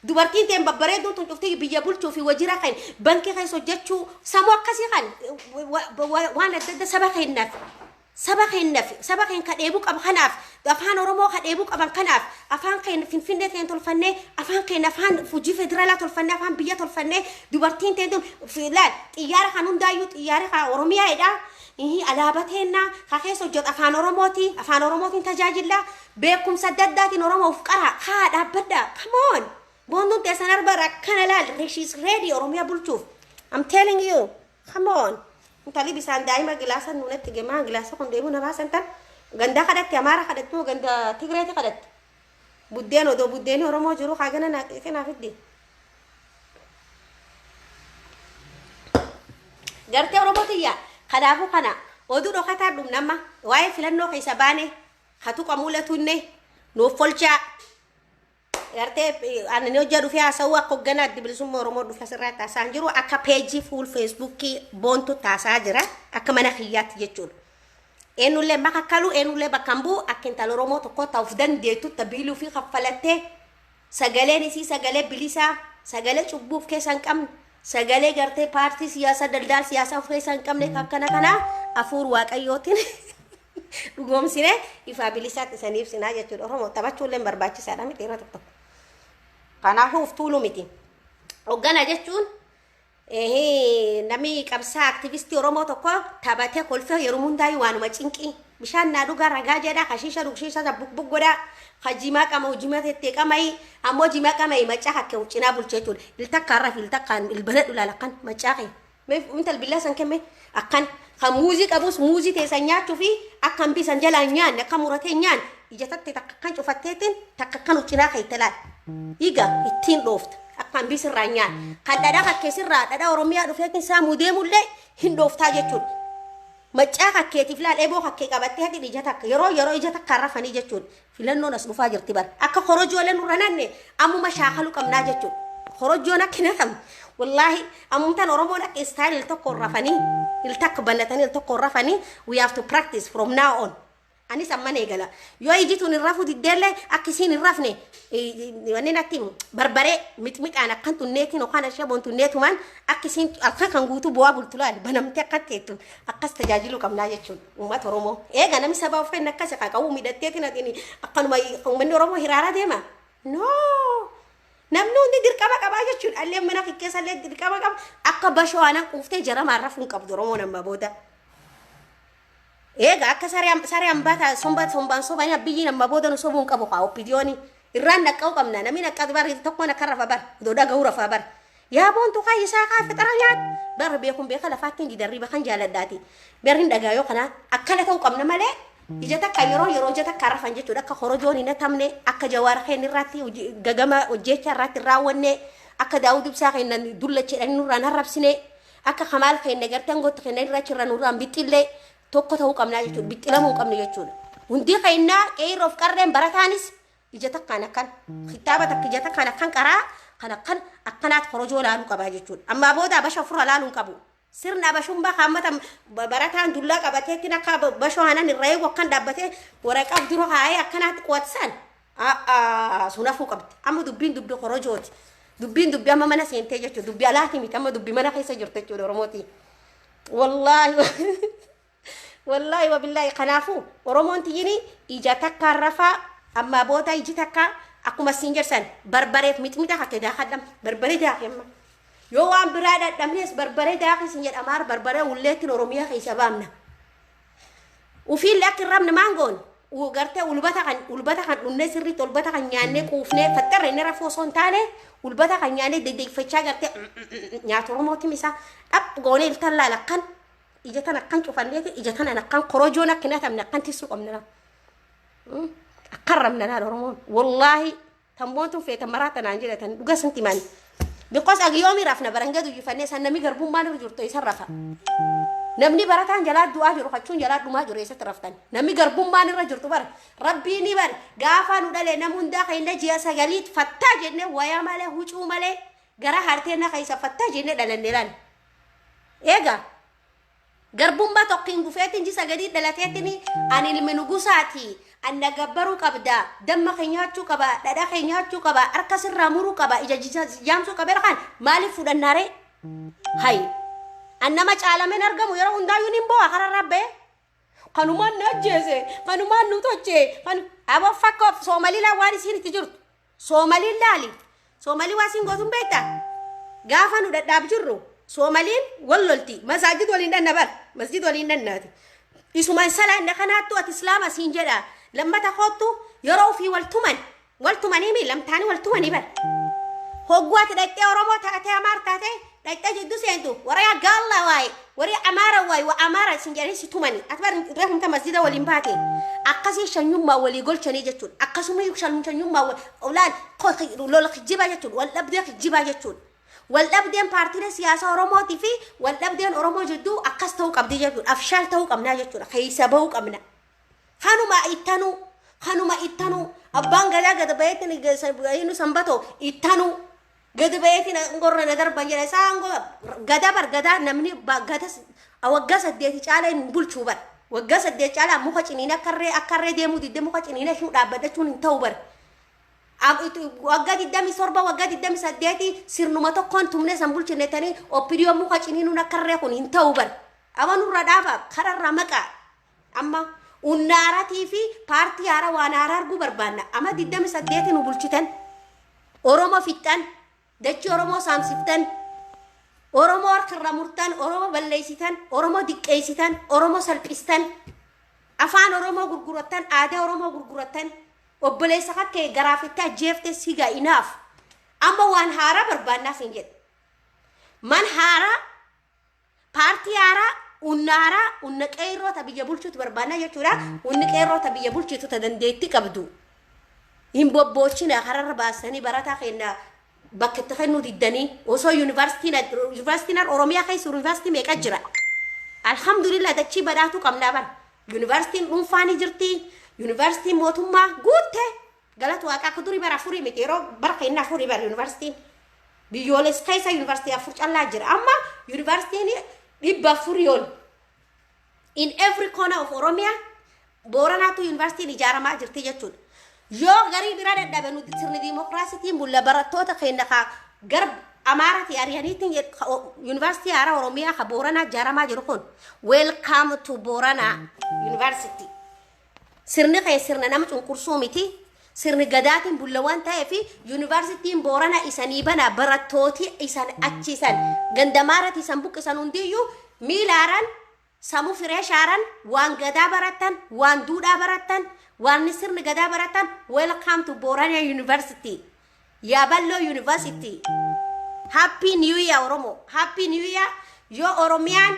dubartiin teen babbareedduun tun cuftii biyya bulchuu fi wajira kan bankii keessa hojjechuu sammuu akkasii kan waan adda adda saba keen kadheebuu qaba kanaaf afaan Oromoo kadheebuu qaban kanaaf afaan keen Finfinnee teen tolfannee afaan keen afaan Fujii federaalaa tolfannee afaan biyya tolfannee dubartiin teen laal xiyyaara kan hundaayyuu xiyyaara kan Oromiyaadha alaabaa teennaa ka keessa hojjetu afaan Oromootiin tajaajila beekumsa adda addaatiin Oromoof qara haa dhaabbadha come on Bondun tesan arbara kanalal she's ready Oromia bulchuuf I'm telling you come on intali bisan daima gilasan nunetti gema gilasa kon deemu na basan tan ganda kadatti amara kadatti ganda Tigreeti kadatti buddeeni Oromoo jiru kagana na kana fiddi garte Oromoo tiyya kadaafu kana odu dhokata dum nama waa'ee filannoo keessa baane hatu qamuulatunne nuuf folchaa garte anani hojja dhufe haasawuu akka hoggana addi bilisummaa Oromoo dhufe asirraa taasaan jiru akka peejii fuul feesbuukii boontu taasaa jira akka mana kiyyaatti jechuudha eenyullee makakkalu eenyullee bakka bu'u akka intala Oromoo tokko ta'uuf dandeettu tabiiluu fi kaffalattee sagaleen isii sagalee bilisaa sagalee cubbuuf keessa hin qabne sagalee gartee paartii siyaasa daldaal siyaasa of keessa hin qabne akkana kana afuur waaqayyootiin dhugoomsine ifa bilisaatti saniif sinaa jechuudha Oromoo taphachuullee barbaachisaadha miti irra tokko kanaafuu uftuulu miti hoggana jechuun nami qabsaa aktivistii Oromoo tokko taphatee kolfee yeroo hundaa'u waanuma cinqii bishaan naa dhugaa ragaa jedha kashiisha dhugshiisha bubbug godha hajimaa qama hojima tettee qamai ammoo jimaa qamai macaa hakke cinaa bulchee jechuudha iltakkaarraa fi iltakkaan ilbana dhulaal akkan macaa kee mintal billaa san kemme akkan kan muuzii qabus muuzii teessan nyaachuu fi akkan bisan jalaan nyaanne akka muratee nyaan ijatatti takka kan cufatteetiin takka kan ucinaa kaytalaan iga ittiin dhoofta akkan bisirraa nyaan kan dhadhaa kakkeessirraa dhadhaa oromiyaa dhufeetiin isaa mudeemullee hin dhooftaa jechuudha. Macaa kakkeetiif laal eeboo kakkee qabattee hati ija takka yeroo ija takka rafanii jechuudha. Filannoon as dhufaa jirti bara akka korojoolee nurra nanne ammuma shaakalu qabnaa jechuudha. Korojoon akka naqamu wallahi ammumtaan oromoon akka istaayil tokko rafanii il takka banatanii il tokko rafanii we have to practice from now on. Anis amman eegala yoo ijituun hin rafu diddeellee akka isiin hin rafne wanni natti barbaree mixmixaan akkan tunneetiin yookaan ashaboon tunneetumaan akka isiin akka kan guutuu bu'aa bultulaan banamtee akka teettu akkas tajaajiluu qabnaa jechuudha uummata oromoo eega namni sabaa uffanni akkas qaqqabuu midhatteetiin atiin akkanuma uummanni oromoo hiraaraa deema no namni hundi dirqama qabaa jechuudha allee mana keessa dirqama qaba akka bashoo aanan quuftee jaramaan rafuun qabdu oromoo nama booda. Ega akka sare ambata sombaan sobanya biyyi nama booda nu sobuun qabu kaa oppidiyooni irraan naqqa'u qabna namni naqqatu bari tokko nakka rafa bar dooda ga'uu rafa bar yaa boontu kaa isaa kaa fixara yaad bar beekun beeka lafaattiin gidarriba kan jaaladdaati berrin dhagaayoo kana akkana ta'uu qabna malee ija takka yeroo ija takka rafan jechuudha akka korojoon hin tamne akka jawaara keen irratti gagama hojjecha irratti raawwanne akka daawud ibsaa keen dullacheedhaan nurraan harrabsine akka kamaal keen gartan gotti keen irratti irra nurraan bixxillee tokko ta'uu qabnaa jechuudha bixxilamuu qabna jechuudha hundi keenyaa qeerroof qarreen barataanis ija takkaan akkan kitaaba takka ija takkaan akkan qaraa kan akkanaat korojoo laaluu qabaa jechuudha amma booda basha ofirra laaluun qabu sirna bashumba hammata barataan dullaa qabateetiin akka bashoo hanan irra eegu akkan dhaabbatee waraqaaf dura haayee akkanaatti qo'atisan sunafuu qabdi amma dubbiin dubbii korojooti dubbii amma mana seentee jechuudha dubbii alaati miti amma dubbii mana keessa jirtu jechuudha oromooti wallahi wabillahi kanaafuu oromoon tiyini ija takka rafaa amma booda iji takka akkuma siin jedhan barbareef mixmixa hakke daakadham barbaree daakemma yoo waan biraa dadhabnees barbaree daakii siin jedhamaar barbaree ulleettiin oromiyaa keessa baamna ufiin lakki rabna maangoon gartee ulbata kan dhunne sirriitti ulbata kan nyaannee quufnee fattarre inni rafuu osoo hin taane ulbata kan nyaannee deddeeffachaa gartee nyaata oromootiin isaa dhap goonee iltaan laala akkan ija tan akkan cufanneeti ija tan akkan korojoon akkana tamne akkan tissu qabna akkan ramna laal oromoon wallahi tamboontu feeta maraata naan jedhatan dhuga santimaan because agiyoomi rafna barangadu jifannee san nami garbummaan irra jirtu isa rafa namni barataan jalaa du'aa jiru fachuun jalaa dhumaa jiru eessatti raftan namni garbummaan irra jirtu bara rabbiini bar gaafa nu dhalee nam hundaa keenya ji'a sagaliit fattaa jenne wayaa malee huccuu malee gara harteenna keessa fattaa jenne dhalanne laal eega garbummaa tokkiin gufeetiin ji'a sagalii dhalateetini ani ilmi nugusaati anna gabbaruu qabda damma keenyaachuu qaba dhadhaa keenyaachuu qaba harka sirraa muruu qaba ija jaamsuu qabeera kan maaliif fudhannaare hay annama caalamen argamu yeroo hundaayyuu nin bo'a karaa rabbee kanumaan na ajjeese kanumaan nu toche kan abo fakkoof soomaliilaa waan isiin itti jirtu soomaliin laali soomalii waa siin gootuun beekta gaafa nu dhadhaab jirru soomaliin wallolti masaajid waliin dhannabar masjid waliin dhannaati isumaan salaanna kanaattu ati islaama siin jedha lammata kootu yeroo fi waltumanii mi lamtaanii waltumanii bar hogwaati dhaqxee oromoo taatee amaar taatee dhaqxee jiddu seentu waraya gaalla waay wari amaara waay wa amaara siin jedhanii si tumanii atbar rahmata masjida waliin baate akkasii shanyummaa walii golchanii jechuudha akkasuma shanyummaa olaan lola kijibaa jechuudha wal dhabdee kijibaa jechuudha wal dhabdeen paartiilee siyaasaa oromootii fi wal dhabdeen oromoo jidduu akkas ta'uu qabdi jechuudha afshaal ta'uu qabnaa jechuudha keessa bahuu qabna kanuma ittanuu abbaan gadaa gad bayeetiin sanbatoo ittanuu gad bayeetiin ngorra na darban jedha isaa gadaa bar gadaa namni gadaa waggaa 8 caalaa hin bulchuu bar waggaa 8 caalaa muka ciniina akkarree deemuu didde muka ciniina shuu dhaabbatachuun hin ta'u bar waggaa 27 waggaa 28 sirnuma tokkoon tumnee san bulchinetanii oppidiyoo muka ciniinuun akkarree kun hin ta'u bar amanurra dhaaba kararra maqaa amma unnaaratii fi paartii haaraa waan haaraa arguu barbaanna amma 28 nu bulchitan oromoo fixxan dachii oromoo saamsiftan oromoo harkarra murtan oromoo balleessitan oromoo diqqeessitan oromoo salphistan afaan oromoo gurgurattan aadaa oromoo gurgurattan obboleessa kakkee garaafittaa jeefte siga inaaf amma waan haaraa barbaannaaf hin jedhe man haaraa paartii haaraa unnaara unna qeerroo ta biyya bulchuutu barbaanna jechuudha unni qeerroo ta biyya bulchitu ta dandeetti qabdu hin bobbochina hararra baasanii barataa kenna bakka itti kennu diddanii osoo yuunivarsiitiin Oromiyaa keessa yuunivarsiitii meeqa jira alhamdulillah dachii badhaatu qabnaa bar yuunivarsiitiin dhuunfaanii jirti yuunivarsiitiin mootummaa guutte galatu waaqa akka durii bara afurii miti yeroo bara kenna afurii bara yuunivarsiitiin biyyooless keessa yuunivarsiitii afur callaa jira amma yuunivarsiitiin dhibba afurii ol in every corner of Oromia Booranaatu yuunivarsiitiin ijaaramaa jirti jechuudha yoo garii bira dadhabe nuti sirni dimokiraasiitiin bulla barattoota keenya ka garb Amaarati Arianiitiin yuunivarsiitii haaraa Oromiyaa ka Booranaa ijaaramaa jiru kun welcome to Boorana University sirni kee sirna nama cunqursuu miti sirni gadaatiin bulla waan ta'eef yuunivarsiitiin Boorana isanii bana barattooti isan achiisan gandamaarati isan buqqisan hundiyyuu miilaaran samu fireeshaaran waan gadaa baratan waan duudhaa baratan waan sirni gadaa baratan welcome to Boorana University Yaballo University Happy New Year Oromo Happy New Year yo Oromiyaan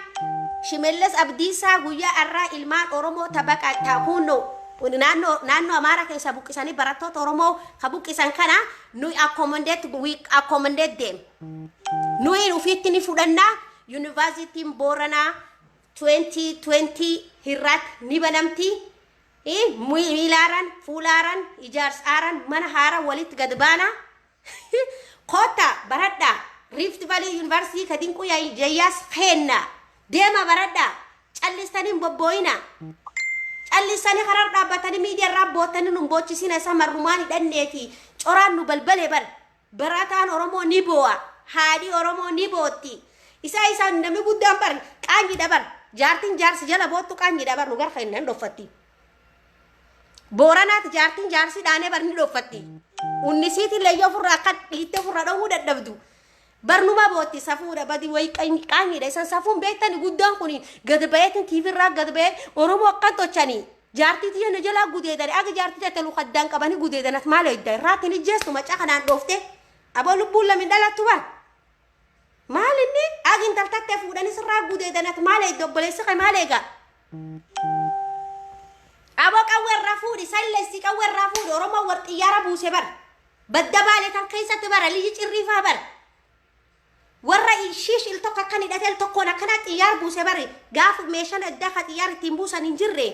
Shimallis Abdiisaa guyyaa arraa ilmaan Oromoo tabaqa taahuno naannoo Amaaraa keessa buqqisanii barattoota Oromoo ka buqqisan kana nu accommodate them nuyi ufiitti ni fudhannaa Universitiin Booranaa 2020 hirrat ni banamti miilaaran fuulaaran ijaarsaaran mana haara walitti gad baana kota baradda Rift Valley University kadinku ya jayas henna dema baradda callistani bobboyina callisani harar dhabatani media rabbotani numbochisina samarumani danneeti coran nu balbale bal barataan Oromoo ni boa haadi Oromoo ni booti isa nami guddaan bar qaanyi dabar jaartin jaarsi jala bootu qaanyi dabar nu gar hennan dofatti Booranaat jaartin jaarsi dhaane bar ni dofatti unnisiiti leeyyo furraa kan dhiitte furra dhawuu dadhabdu barnuma booti safuudha badi way qaanyiidha isan safuun beektani guddaan kun gad bayeetin tiivirraa gad bayee Oromoo akkan tochanii jaartiiti yana jalaa gudeedani aga jaartiiti telu kaddaan qabanii gudeedanat maal edda irraatiin ijjeestu macaa kanaan dhoofte aboo lubbuun lamin dhalattu bar maal inni agin taltattee fuudhanii sirraa gudeedanat maal edda obboleessi kee maal eega Abo qawwerra fuudhi sallessi qawwerra fuudhi Oromoo war xiyyaara buuse bar badda baale tan keessatti bara liyyi cirriifaa bar warra shiish il tokko kan hidhatel tokkoon akkana xiyyaar buuse bar gaaf meeshaan adda ka xiyyaar ittiin buusan hin jirre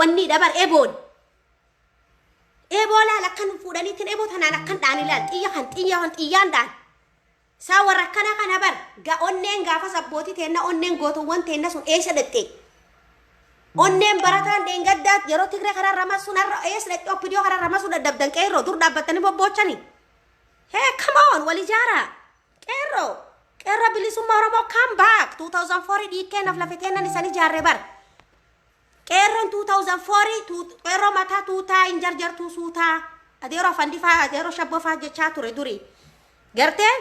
wanni dabar ebola lakkan fuudhaniitiin eboo tanaan akkan dhaan ilaal xiyyaan dhaan saa warra kana bar ga onneen gaafa sabbootii teenna onneen gootuwwan teenna sun eessa dhatte Onnen barataan dengaddaat yeroo Tigree karaa ramasuun har'a eessadha oppidiyoo karaa ramasuun dadhabdan qeerroo dur dhaabbatanii bobbochanii hey come on wal ijaara qeerroo bilisummaa Oromoo come back 2004 dhiikkeennaaf lafeteennan isan ijaarre bar qeerroon 2004 qeerroo mataa tuutaa hin jarjartuu suutaa adeeroo fandifaa adeeroo shabbofaa jechaa ture durii gartee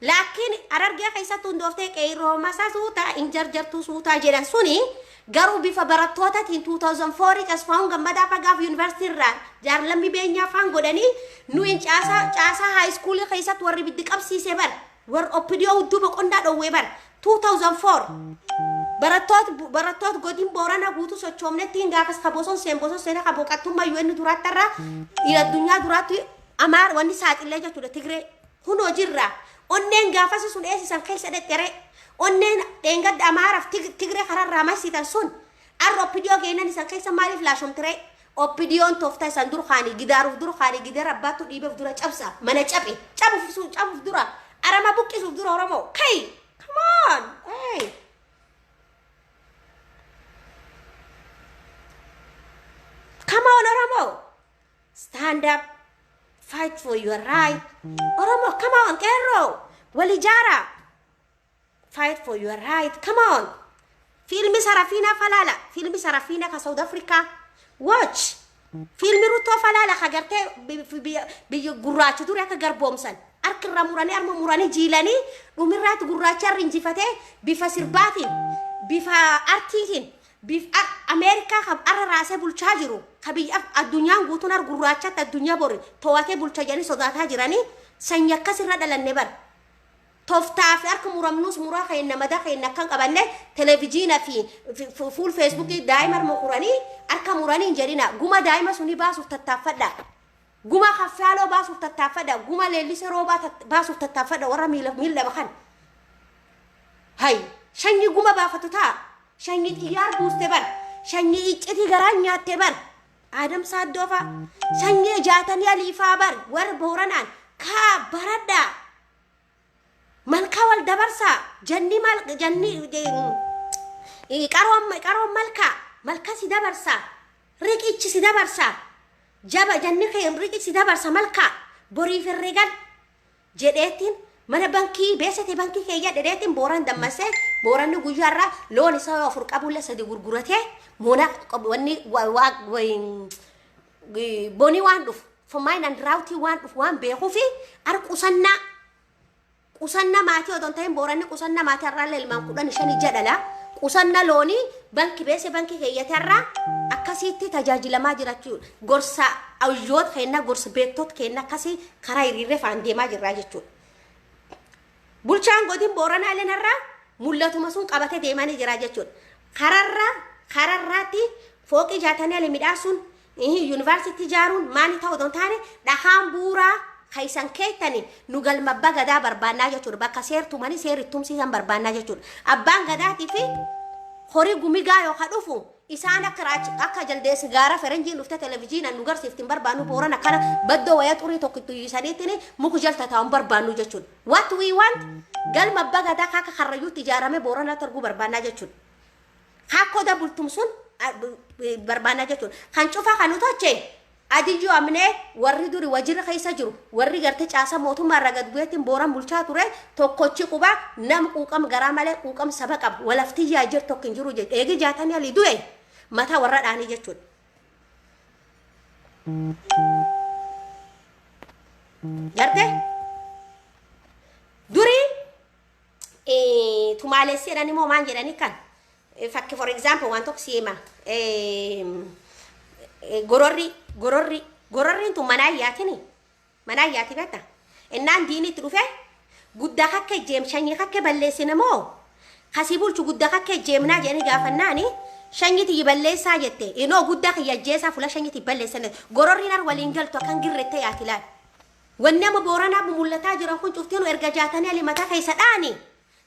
laakiin Harargee keessatti hundooftee qeerroo masaa suutaa hin jarjartuu suutaa jedhan suni Garu bifa barattootatiin 2004 Tasfaa'uun Gammadaa fagaaf yuunivarsiitii irraa jaarlammi beenyaa faan godhanii nuyin caasaa high school keessatti warri biddi qabsiisee bar war oppidiyoo hudduu boqonnaa dhowwee bar 2004 barattoota godin Booranaa guutuu sochoomnettiin gaafas kaboson seena kaboqattummaa UN duraattarraa addunyaa duraatti Amaar wanni saaxilee jechuudha Tigree hunoo jirra onneen gaafas sun eessisan keessa dhexxeree Onnen dengadda Amaaraaf Tigree kararraa masiitan sun arro oppidiyoo geenan isan keessa maaliif laashomtire oppidiyoon toofta isan dur kaanii gidaaruuf dur kaanii gidaara abbaattu dhiibeef dura cabsa mana cabuuf dura arama buqqisuuf dura Oromoo kai come on hey come on Oromoo stand up fight for your right Oromoo come on qeerroo wal ijaara Fight for your right. Come on. Filmi Sarafina falala. Filmi Sarafina ka South Africa. Watch. Filmi Ruto falala ka garte bi gurraacha dure ka garbomsan. Arkirra murani arma murani jilani dhumirraat gurraacha rinjifate bifa sirbaatiin bifa artiitiin bifa Amerika ka arraase bulchaa jiru. Ka biyya addunyaan guutuun ar gurraacha addunyaa bori to'atee bulchaa jirani sodaataa jirani sanyakka sirra dhalanne bar. toftaaf harka muramnus muraa keenna madaa keenna kan qabanne televiziyoona fi fuul feesbuukii daa'ima muranii harka muranii jedhina guma daa'ima suni baasuuf tattaaffadha guma kaffaaloo baasuuf tattaaffadha guma leellisee roobaa baasuuf tattaaffadha warra miila bakan hay shanyi guma baafatu taa shanyi xiyyaar buuste bar shanyi icciti garaa nyaatte bar Adam Saddoofa shanyi jaatanii aliifaa bar warra booranaan kaa baradha malka wal dabarsa janni qaroon malka si dabarsa riqichi si dabarsa jaba janni kee riqichi si dabarsa malka borii firrigan jedheetiin mana bankii beesate bankii kee jedheetiin booran dammase booranni guyyaarraa loon isaa afur qabulle sadi gurguratee mona wanni boni waan dhuf fomain and rauti waan dhuf waan beekuu fi qusanna maatii odon ta'in booranni qusanna maatii irraa ilmaan 15 jedhala qusanna looni banki beese banki keeyyatarraa akkasitti tajaajilamaa jiraachuu gorsa awyoot kenna gorsa beektot kenna akkasii karaa hiriirree faan deemaa jirraa jechuudha bulchaan godin booranaa lenarraa mul'atuma sun qabatee deemanii jira jechuudha kararraatti fooqii jaatanii ali midhaasuun yuunivarsiitii ijaaruun maani ta'uu odon taane dhahaan buuraa kaisan keetani nu galma abba gadaa barbaannaa jechuudha bakka seertumanii seerittumsiisan barbaannaa jechuudha abbaan gadaatii fi horii gumigaa yoo kadhufu isaan akka jaldeessi gaara ferenjiin dhufte televiziyoonaan nu garsiiftiin barbaannu booran akkana baddoo waya xurii tokkittu isaniitiin muku jalta taa'uun barbaannu jechuudha what we want galma abba gadaa akka karrayyuutti ijaarame booran arguu barbaannaa jechuudha hakkoo dabultum sun barbaannaa jechuudha kan cufaa kan utochee adiyyo amne warri duri wajira keessa jiru warri garte caasa mootummaa ragad bu'eetiin booran bulchaa ture tokkochi quba nam quuqam garaa malee quuqam saba qab walafti yaajir tokkin jiru jedhe eegi jaatanii ali du'e mata warra dhaanii jechuudha garte duri tumaalessi jedhani moo maan jedhani kan fakki for example waan tokko siima gororriin tun manaa yaati betta innaan diinitti dhufe guddaa kakke jeem shanyii kakke balleessine moo kasii bulchu guddaa kakke jeemnaa jedhani gaafannaani shanyiti balleessaa jette inoo guddaa kiyya jeesaa fula shanyiti balleessine gororriin ar waliin galtu akkan girrette yaati laal wanni amma booranaa mul'ataa jiran kun cuftiinu erga jaatanii ali mataa keessa dhaani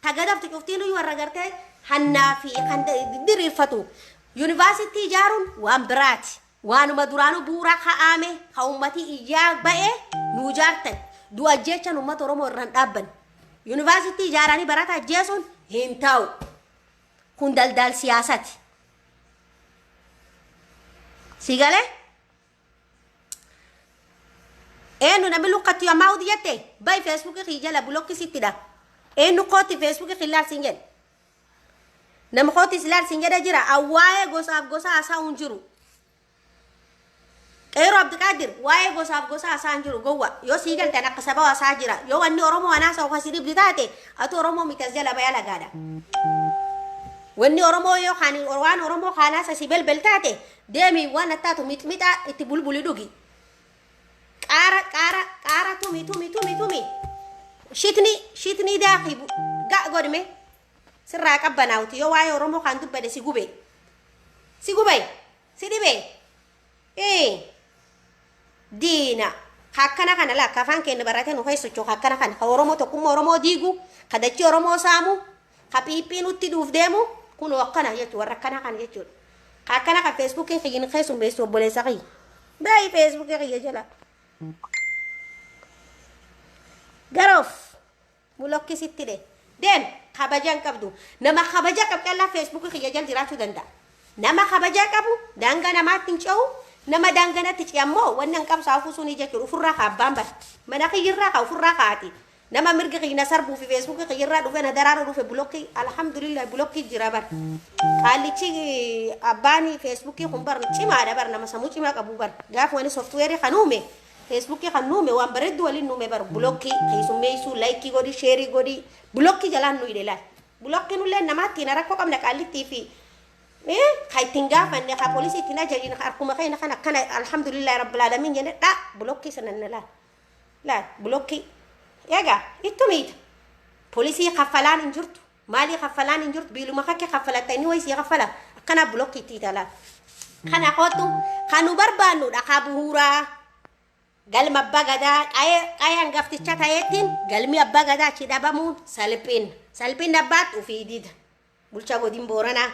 tagadaftu cuftiinu yoo warra gartee hannaa fi kan diriirfatu yuunivarsiitii ijaaruun waan biraati waanuma duraanu buuraa ka'ame ka ummati iyyaa ba'e nu jaartan du'a jechan ummata oromoo irraan dhaabban yuunivarsiitii ijaaranii barata ajjeesuun hin ta'u kun daldal siyaasati sigale enu namni lukkatti yammaa uti jette bay feesbuukii kiijala bulokki sittidha enu kooti feesbuukii kiilaal siin jedhe nama kooti silaal siin jedhe jira awwaa'ee gosaaf gosa haasa'uun jiru Qeero Abdulqaadir waa'ee gosaaf gosa haasa'an jiru gowwa yoo sii galtan akka saba haasaa jira yoo wanni oromoo anaasa ofasii dhibdi taate atu oromoo mitas jala baya lagaadha wanni oromoo yoo waan oromoo kaanaasa si belbel taate deemi waan attaatu mixmixa itti bulbuli dhugi qaara tumi shitni daaqi ga godhime sirraa qabbanaawti yoo waa'ee oromoo kaan dubbade si gube si dhibe diina hakkana kana la kafan kenna barate no hayso cho hakkana kana ka oromoo tokkummaa oromoo diigu ka dachii oromoo saamu ka piippiin utti dhuuf deemu kun wakkana jechuudha warra akkana kana jechuudha hakkana ka feesbuukii xiyyin keessum beesu obboleessa qiyyi baay'ee feesbuukii qiyya jala garoof bulokki sitti de dem kabajaan qabdu nama kabaja qabdalla feesbuukii qiyya jala jiraachuu danda'a nama kabaja qabu daanga namaatti hin ce'u nama daanganatti ciyammoo wannan qabsaa fusuuni jechuudha ufurraa kaabbaan bar mana kiyyirraa ka ufurraa kaati nama mirgi kiyna sarbuu fi feesbuukii kiyyirraa dhufe na daraara dhufe bulokki alhamdulillah bulokki jira bar qaalichi abbaani feesbuukii kun bar cimaadha bar nama samuu cimaa qabu bar gaaf wani softweerii kanuume feesbuukii kanuume waan bareeddu waliin nuume bar bulokki keessummeessuu laayikii godhi sheerii godhi bulokki jalaan nu ile laal bulokki nullee namaatti na rakkoo qabna qaalittii fi kaitin gafanne ka polisi tina jajin arkuma kayna kana alhamdulillah rabbil alamin yene da blokki sananna la blokki yaga itumit بوليسي خفلان انجرت مالي خفلان انجرت بيلو مخاكي خفلتني ويسي خفلا كنا بلوكي تيتالا خنا قوتو خانو بربانو دقابهورا قال ما بغدا اي انغفتي تشاتايتين قال مي بغدا تشي دابامون سالبين نبات وفي ديد بولشا غودين بورنا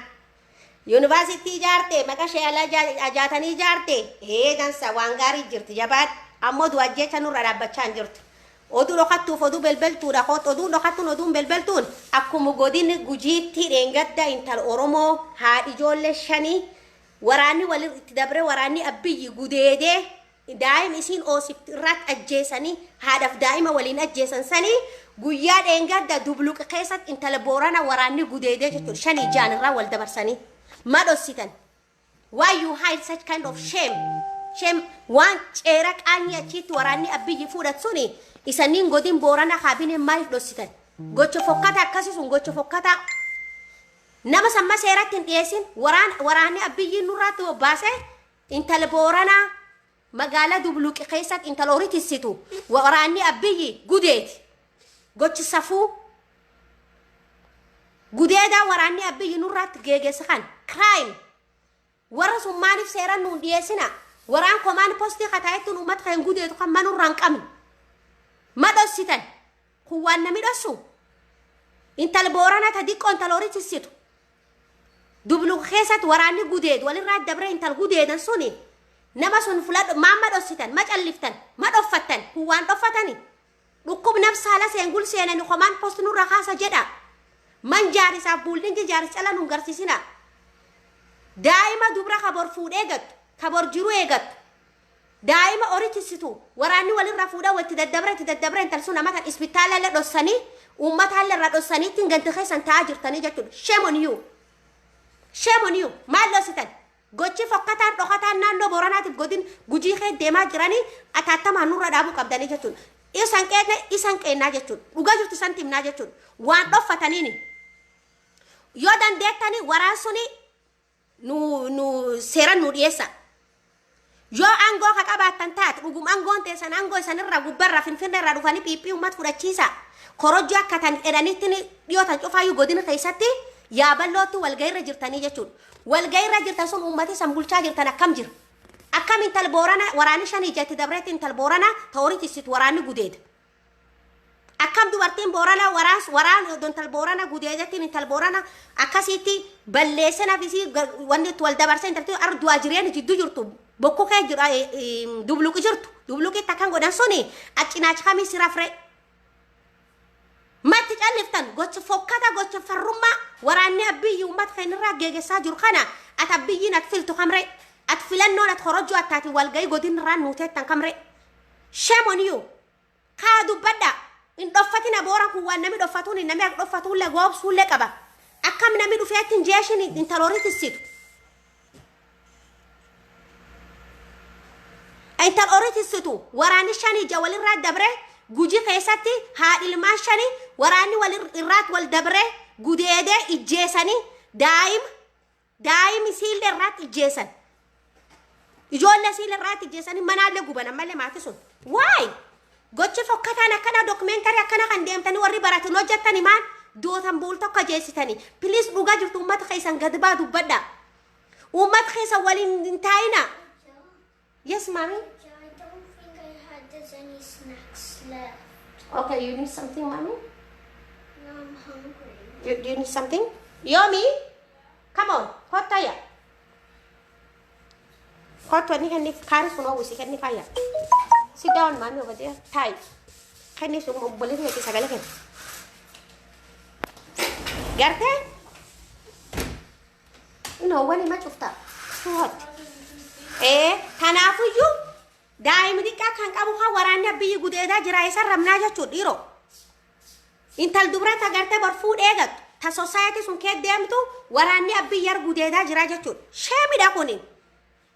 يونيفرسيتي جارتي مكا شيلا اجاتني جارتي هي دان سوانغاري جرت جبات امود واجيتا نور رابچان جرت oduu dhokattuuf oduu belbeltuudha qoot oduu dhokattuun oduun belbeltuun akkuma godin gujiitti dheengadda intal oromoo haadhi ijoollee shanii waraanni waliin itti dabre waraanni abbiyyi gudeedee daa'im isiin oosifti irratti ajjeesanii haadhaaf daa'ima waliin ajjeesan sanii guyyaa dheengadda dubluqa keessatti intala boorana waraanni gudeedee jechuudha shanii jaan irraa wal dabarsanii madhossitan why you hide such kind of shame waan ceera qaanii achiitti waraanni abbiyyi fuudhat suni isanin godin boorana kaabine maaliif dhossitan gocha fokkata akkasii sun gocha fokkata nama samma seeratti dhiyeessin waraanni abbiyyi nurraatti obbaase intala boorana magaala dubluqi keessatti intala horitisitu waraanni abbiyyi gudeeti gochi safuu gudeeda waraanni abbiyyi nurraatti geegessa kan crime warra sun maaliif seeran nuun dhiyeessina waraan komaan postii kataayettun uummata kan gudeetu kan manurraan qabne madhossitan kuwaan nami dhossu intal boorana ta diqqoo intal horitisitu dublu keessatti waraanni gudeed walirraa dabre intal gudeedan suni nama sun fuladho maan madhossitan macalliftan madhoffattan kuwaan dhoffatani dhukkub nafsaala seengul seenani komaan post nurra kaasa jedha man jaarisaaf buldinji jaaris cala nun garsiisina daa'ima dubra kabor fuudhee gattu kabor jiru eegattu daa'ima horitisitu waraanni walirraa fuudha watti daddabre intal sun amatan isbitaala la dhossanii uummata irra dhossaniitti ganti keessan taa'aa jirtanii jechuudha shame on you maal dhossitan gochi fokkataan dhokataan naannoo booranaatiif godin gujii kee deemaa jiranii ataattamaan nurra dhaabuu qabdanii jechuudha isan qeennaa jechuudha dhugaa jirtu isan timnaa jechuudha waan dhoffataniini yoo dandeettanii waraan suni nu seeran nu dhiyeessa yoo angoo ka qabaattan taate dhugum angoon teessan angoo isanirraa gubbarraa finfinneerraa dhufanii phiiphii uummata fudhachiisa korojjii akka tan edhanitti dhiyootan cufaayyuu godina keessatti yaaballootti walgahiirra jirtanii jechuudha walgahiirra jirtan sun uummati san bulchaa jirtan akkam jira akkam intal boorana waraanni shanii jatti dabreetti intal boorana ta horitisitu waraanni gudeeda akkam dubartiin boorana waraan intal boorana gudeedattiin intal boorana akkasitti balleessanaaf isii wanni itti wal dabarsa intalti arduwaa jireenya jidduu jirtu bokko kee jira dubluqi jirtu dubluqi takkan godhan suni accinaachi kamii sirafre matti calliftan gocha fokkata gocha farrummaa waraanni abbiyyi uummata keenirraa geegessaa jiru kana at abbiyyiin at filtu kamre at filannoon at horojjoo attaati walgahii godinirraan nuuteettan kamre shame on you kaa dubbadha in dhoffatina booran kun waan nami dhoffatuun nami ak dhoffatuullee goobsuullee qaba akkam nami dhufeettiin jeeshin intalooritissitu intal horitisitu waraanni shanii ja walirraa dabre gujii keessatti haadhilmaan shanii waraanni walirraat wal dabre gudeedee ijjeessanii daa'imi siillee irraatti ijjeessan ijoollee siillee irraatti ijjeessanii manaallee guban ammallee maatii sun waay gochi fokkataan akkana dokumeentarii akkana kan deemtanii warri baratan hojjettanii maan dootan buul tokko jeessitanii piliis dhugaa jirtu uummata keessan gad baa dubbadha uummata keessan waliin hin taa'ina. Yes, mommy? I don't think I had there's any snacks left. Okay, you need something, mommy? No, I'm hungry. You need something? Yomi? Come on, hot taya. Hot one, can you carry some over? Can you fire? Sit down, mommy, over there. Tie. Can you believe it? It's a gallery. Get it? No, when much of that? Too hot. Tanaafuyyuu daa'imni xiqqaa kan qabu haa waraanni abbiyyi gudeedaa jira isa ramnaa jechuudha dhiiroo intal dubra ta gartee bar fuudhee gattu ta society sun kee deemtu waraanni abbiyyi ar gudeedaa jira jechuudha sheemidha kuni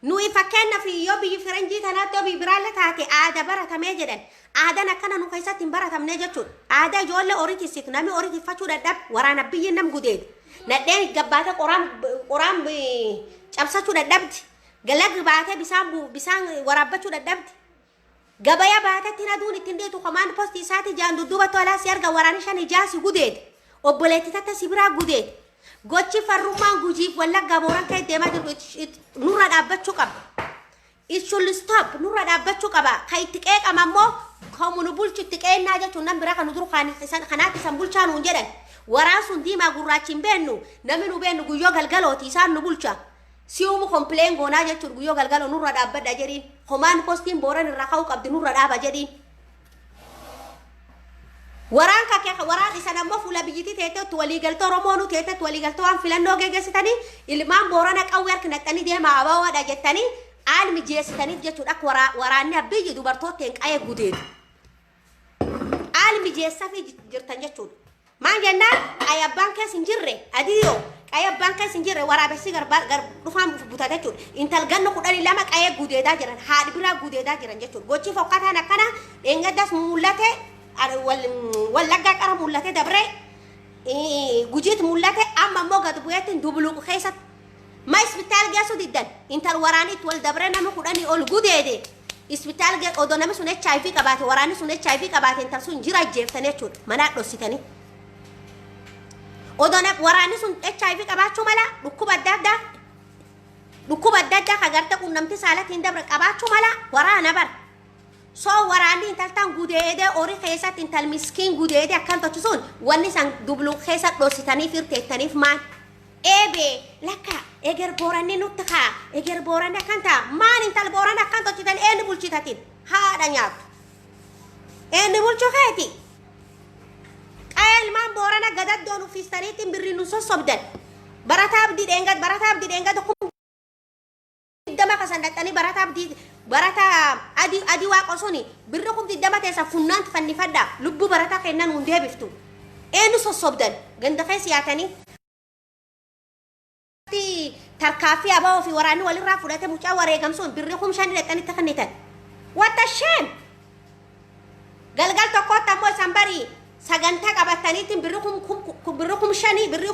nuyi fakkeenyaaf yoo biyyi firanjii tanaatti yoo biyyi biraallee taate aadaa baratamee jedhan aadaan akkana nu keessatti hin baratamne jechuudha aadaa ijoollee horitisitu namni horitiffachuu dadhab waraana abbiyyi nam gudeeda nadheen gabbaata qoraan cabsachuu dadhabdi galag baatee bisaan waraabbachuu dadhabdi gabaya baatatti na duun ittiin deetu command post isaati jaan dudduuba tolaa si arga waraana shan ijaasi gudeed obboleetti tatta si biraa gudeed gochi farrummaan gujiif wallaggaa booran ka'e deemaa jiru nurra dhaabbachuu qaba it should stop nurra dhaabbachuu qaba ka itti qeeqama ammoo komunu bulchu itti qeennaa jechuun nan biraa kan duru kanaatti san bulchaa nuun jedhan waraan sun diimaa gurraachiin beennu namni nu beennu guyyoo galgalooti isaan nu bulcha siumu complain goonaa jechuun guyyoo galgaloo nurra dhaabbadha jedhiin command postiin booran irraa ka'uu qabdi nurra dhaaba jedhiin waraan kakee waraan isan ammoo fuula biyyittii teeteetti waliigaltoo Oromoonu teeteetti waliigaltoo waan filannoo geggeessitanii ilmaan boorana qawwee harka naqxanii deemaa abaawaadha jettanii aan mijeessitaniif jechuudha waraanni abbiyyi dubartooteen qa'ee gudeedu aan mijeessafi jirtan jechuudha maan jennaan qayabbaan keessa hin jirre adiyoo qayabbaan keessa hin jirre waraabessi gar dhufaan butate jechuudha intal ganna 12 qa'ee gudeedaa jiran haadhi biraa gudeedaa jiran jechuudha gochi fokkataan akkana dheengaddas mul'ate wallaggaa qara mul'ate dabre gujiit mul'ate amma ammoo gad bu'eetiin dubluuqu keessatti ma isbitaal geessu diddan intal waraanitti wal dabre nama 10 ol gudeede isbitaal ge odo nama sun HIV qabaate waraani sun HIV qabaate intal sun jira jeeftanii jechuudha mana dhossitanii odo na waraani sun HIV qabaachuu mala dhukkuba adda addaa kagarte qunnamti saalatiin dabre qabaachuu mala waraana bar so waraani intal tan gudeede ori keessatti intal miskiin gudeede akkan tochisuun wanni san dublu keessa dhossitanii firteettaniif maan ebe lakka eger boranni nutka eger boranni akanta maan intal boranni akkan tochitan eenni bulchitatin haadha nyaatu eenni bulchu keeti qael maan borana gadaddoon uffistaniitiin birri nu sossobdan barataa abdii dheengad dama kasan dhaxxanii barataa adi waaqo suni birri kumti dama teessa funnaan fannifadha lubbuu barataa kennan hun deebiftu eenni sossobdan ganda keessa yaatanii tarkaafi abaa fi waraanni walirraa fudhate mucaa wareegamsuun birri kumshanii dhaxxanitti kennitan what a shame galgal tokkotti ammoo isan barii sagantaa qabataniitiin birri kumshanii birri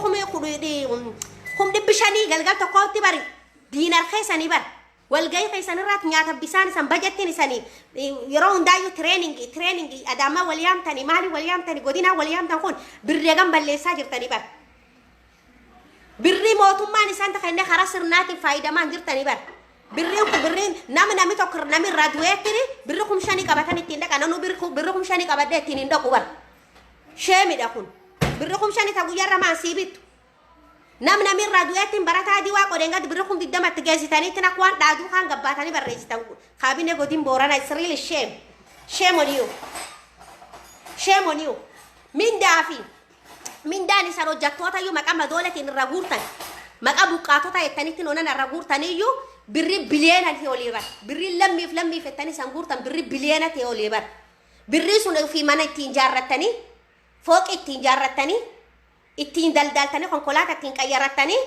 kumdhibbishanii galgal tokkotti bari diinar keessanii bar walgahii keessanirraati nyaata bisaan isan bajettiin isanii yeroo hundaayyuu training adaamaa waliyaamtanii maali waliyaamtanii godinaa waliyaamtan kun birreegan balleessaa jirtanii bar birri mootummaan isaan takenne karaa sirnaatiin faayidamaan jirtanii bar birriin namni tokko namni irraa du'eettini birri kumshanii qabatan ittiin dhaqa nanu birri kumshanii qabadde ittiin hin dhaqu bar sheemidha kun birri kumshanii ta guyyaarra maan siibittu namni irraa du'eettiin barataa adii waa qodeen gadi birri kum 20 geessitaniitti nak waan dhaaduu kaan gabbaatanii barreessitan kaabinee godin boorana is really shame on you mindaafi mindaan isan hojjattoota iyyuu maqaa madooletiin irra guurtan maqaa buqqaatota jettanitti onan irra guurtaniyyuu birri biliyeena ta'e olii bar birri lammiif jettanii isan guurtan birri biliyeena ta'e olii bar birri sun fi mana ittiin jaarrattanii fooqi ittiin jaarrattanii ittiin daldaltanii konkolaataa ittiin qayyarattanii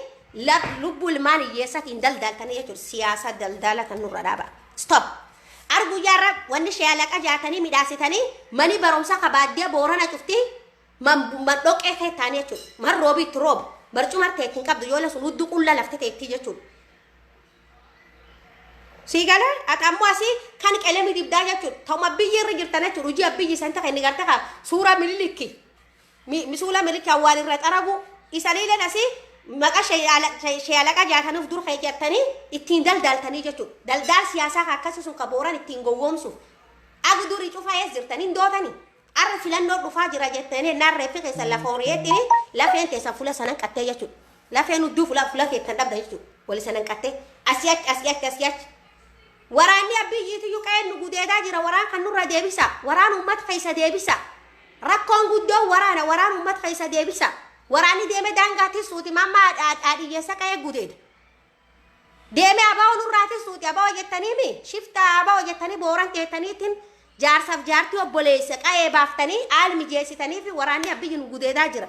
lubbuu ilmaan hiyyeessatiin daldaltanii jechuudha siyaasa daldala kan nurra dhaaba stop arguyyaarra wanni sheelaqa jaatanii midhaasitanii mani barumsa kabaaddee boorana cuftii man dhoqee keettaanii jechuudha man roobiitti rooba barcumar teettiin qabdu yoo lasun hudduu qulla lafte teettii jechuudha siigala atammoo asii kan qelemi dibdaa jechuudha ta'uma biyyi irra jirtan jechuudha hojii abbiyyi san ta'a inni garte kaa suuraa mililikki misuula miliki awwaal irra xaragu isaniileen asii maqaa sheelaqa jaatanuuf dur keejattanii ittiin daldaltanii jechuudha daldaal siyaasaa akkasii sun kabooran ittiin gowwoomsuuf agi durii cufaa ees jirtanii dootanii arra filannoo dhufaa jira jettanii narreeffi keessan lafa horiyettini lafeen teessan fuula sanan qattee jechuudha lafeen hudduu fuula keettan dhabda jechuudha wali sanan qattee asiyachi waraanni abbiyyiitiyyuu qa'een nu gudeedaa jira waraan kan nurra deebisa waraan uummata keessa deebisa rakkoon guddoo waraan uummata keessa deebisa waraanni deeme daangaatii suuti mamma dhaadhiyyeessa qa'ee gudeeda deeme abaa nurraatii suuti abaa hojjettaniimi shifta abaa hojjettanii booran teettaniitiin jaarsaaf jaartii obboleessa qa'ee baaftanii aal mijeessitanii fi waraanni abbiyyi nu gudeedaa jira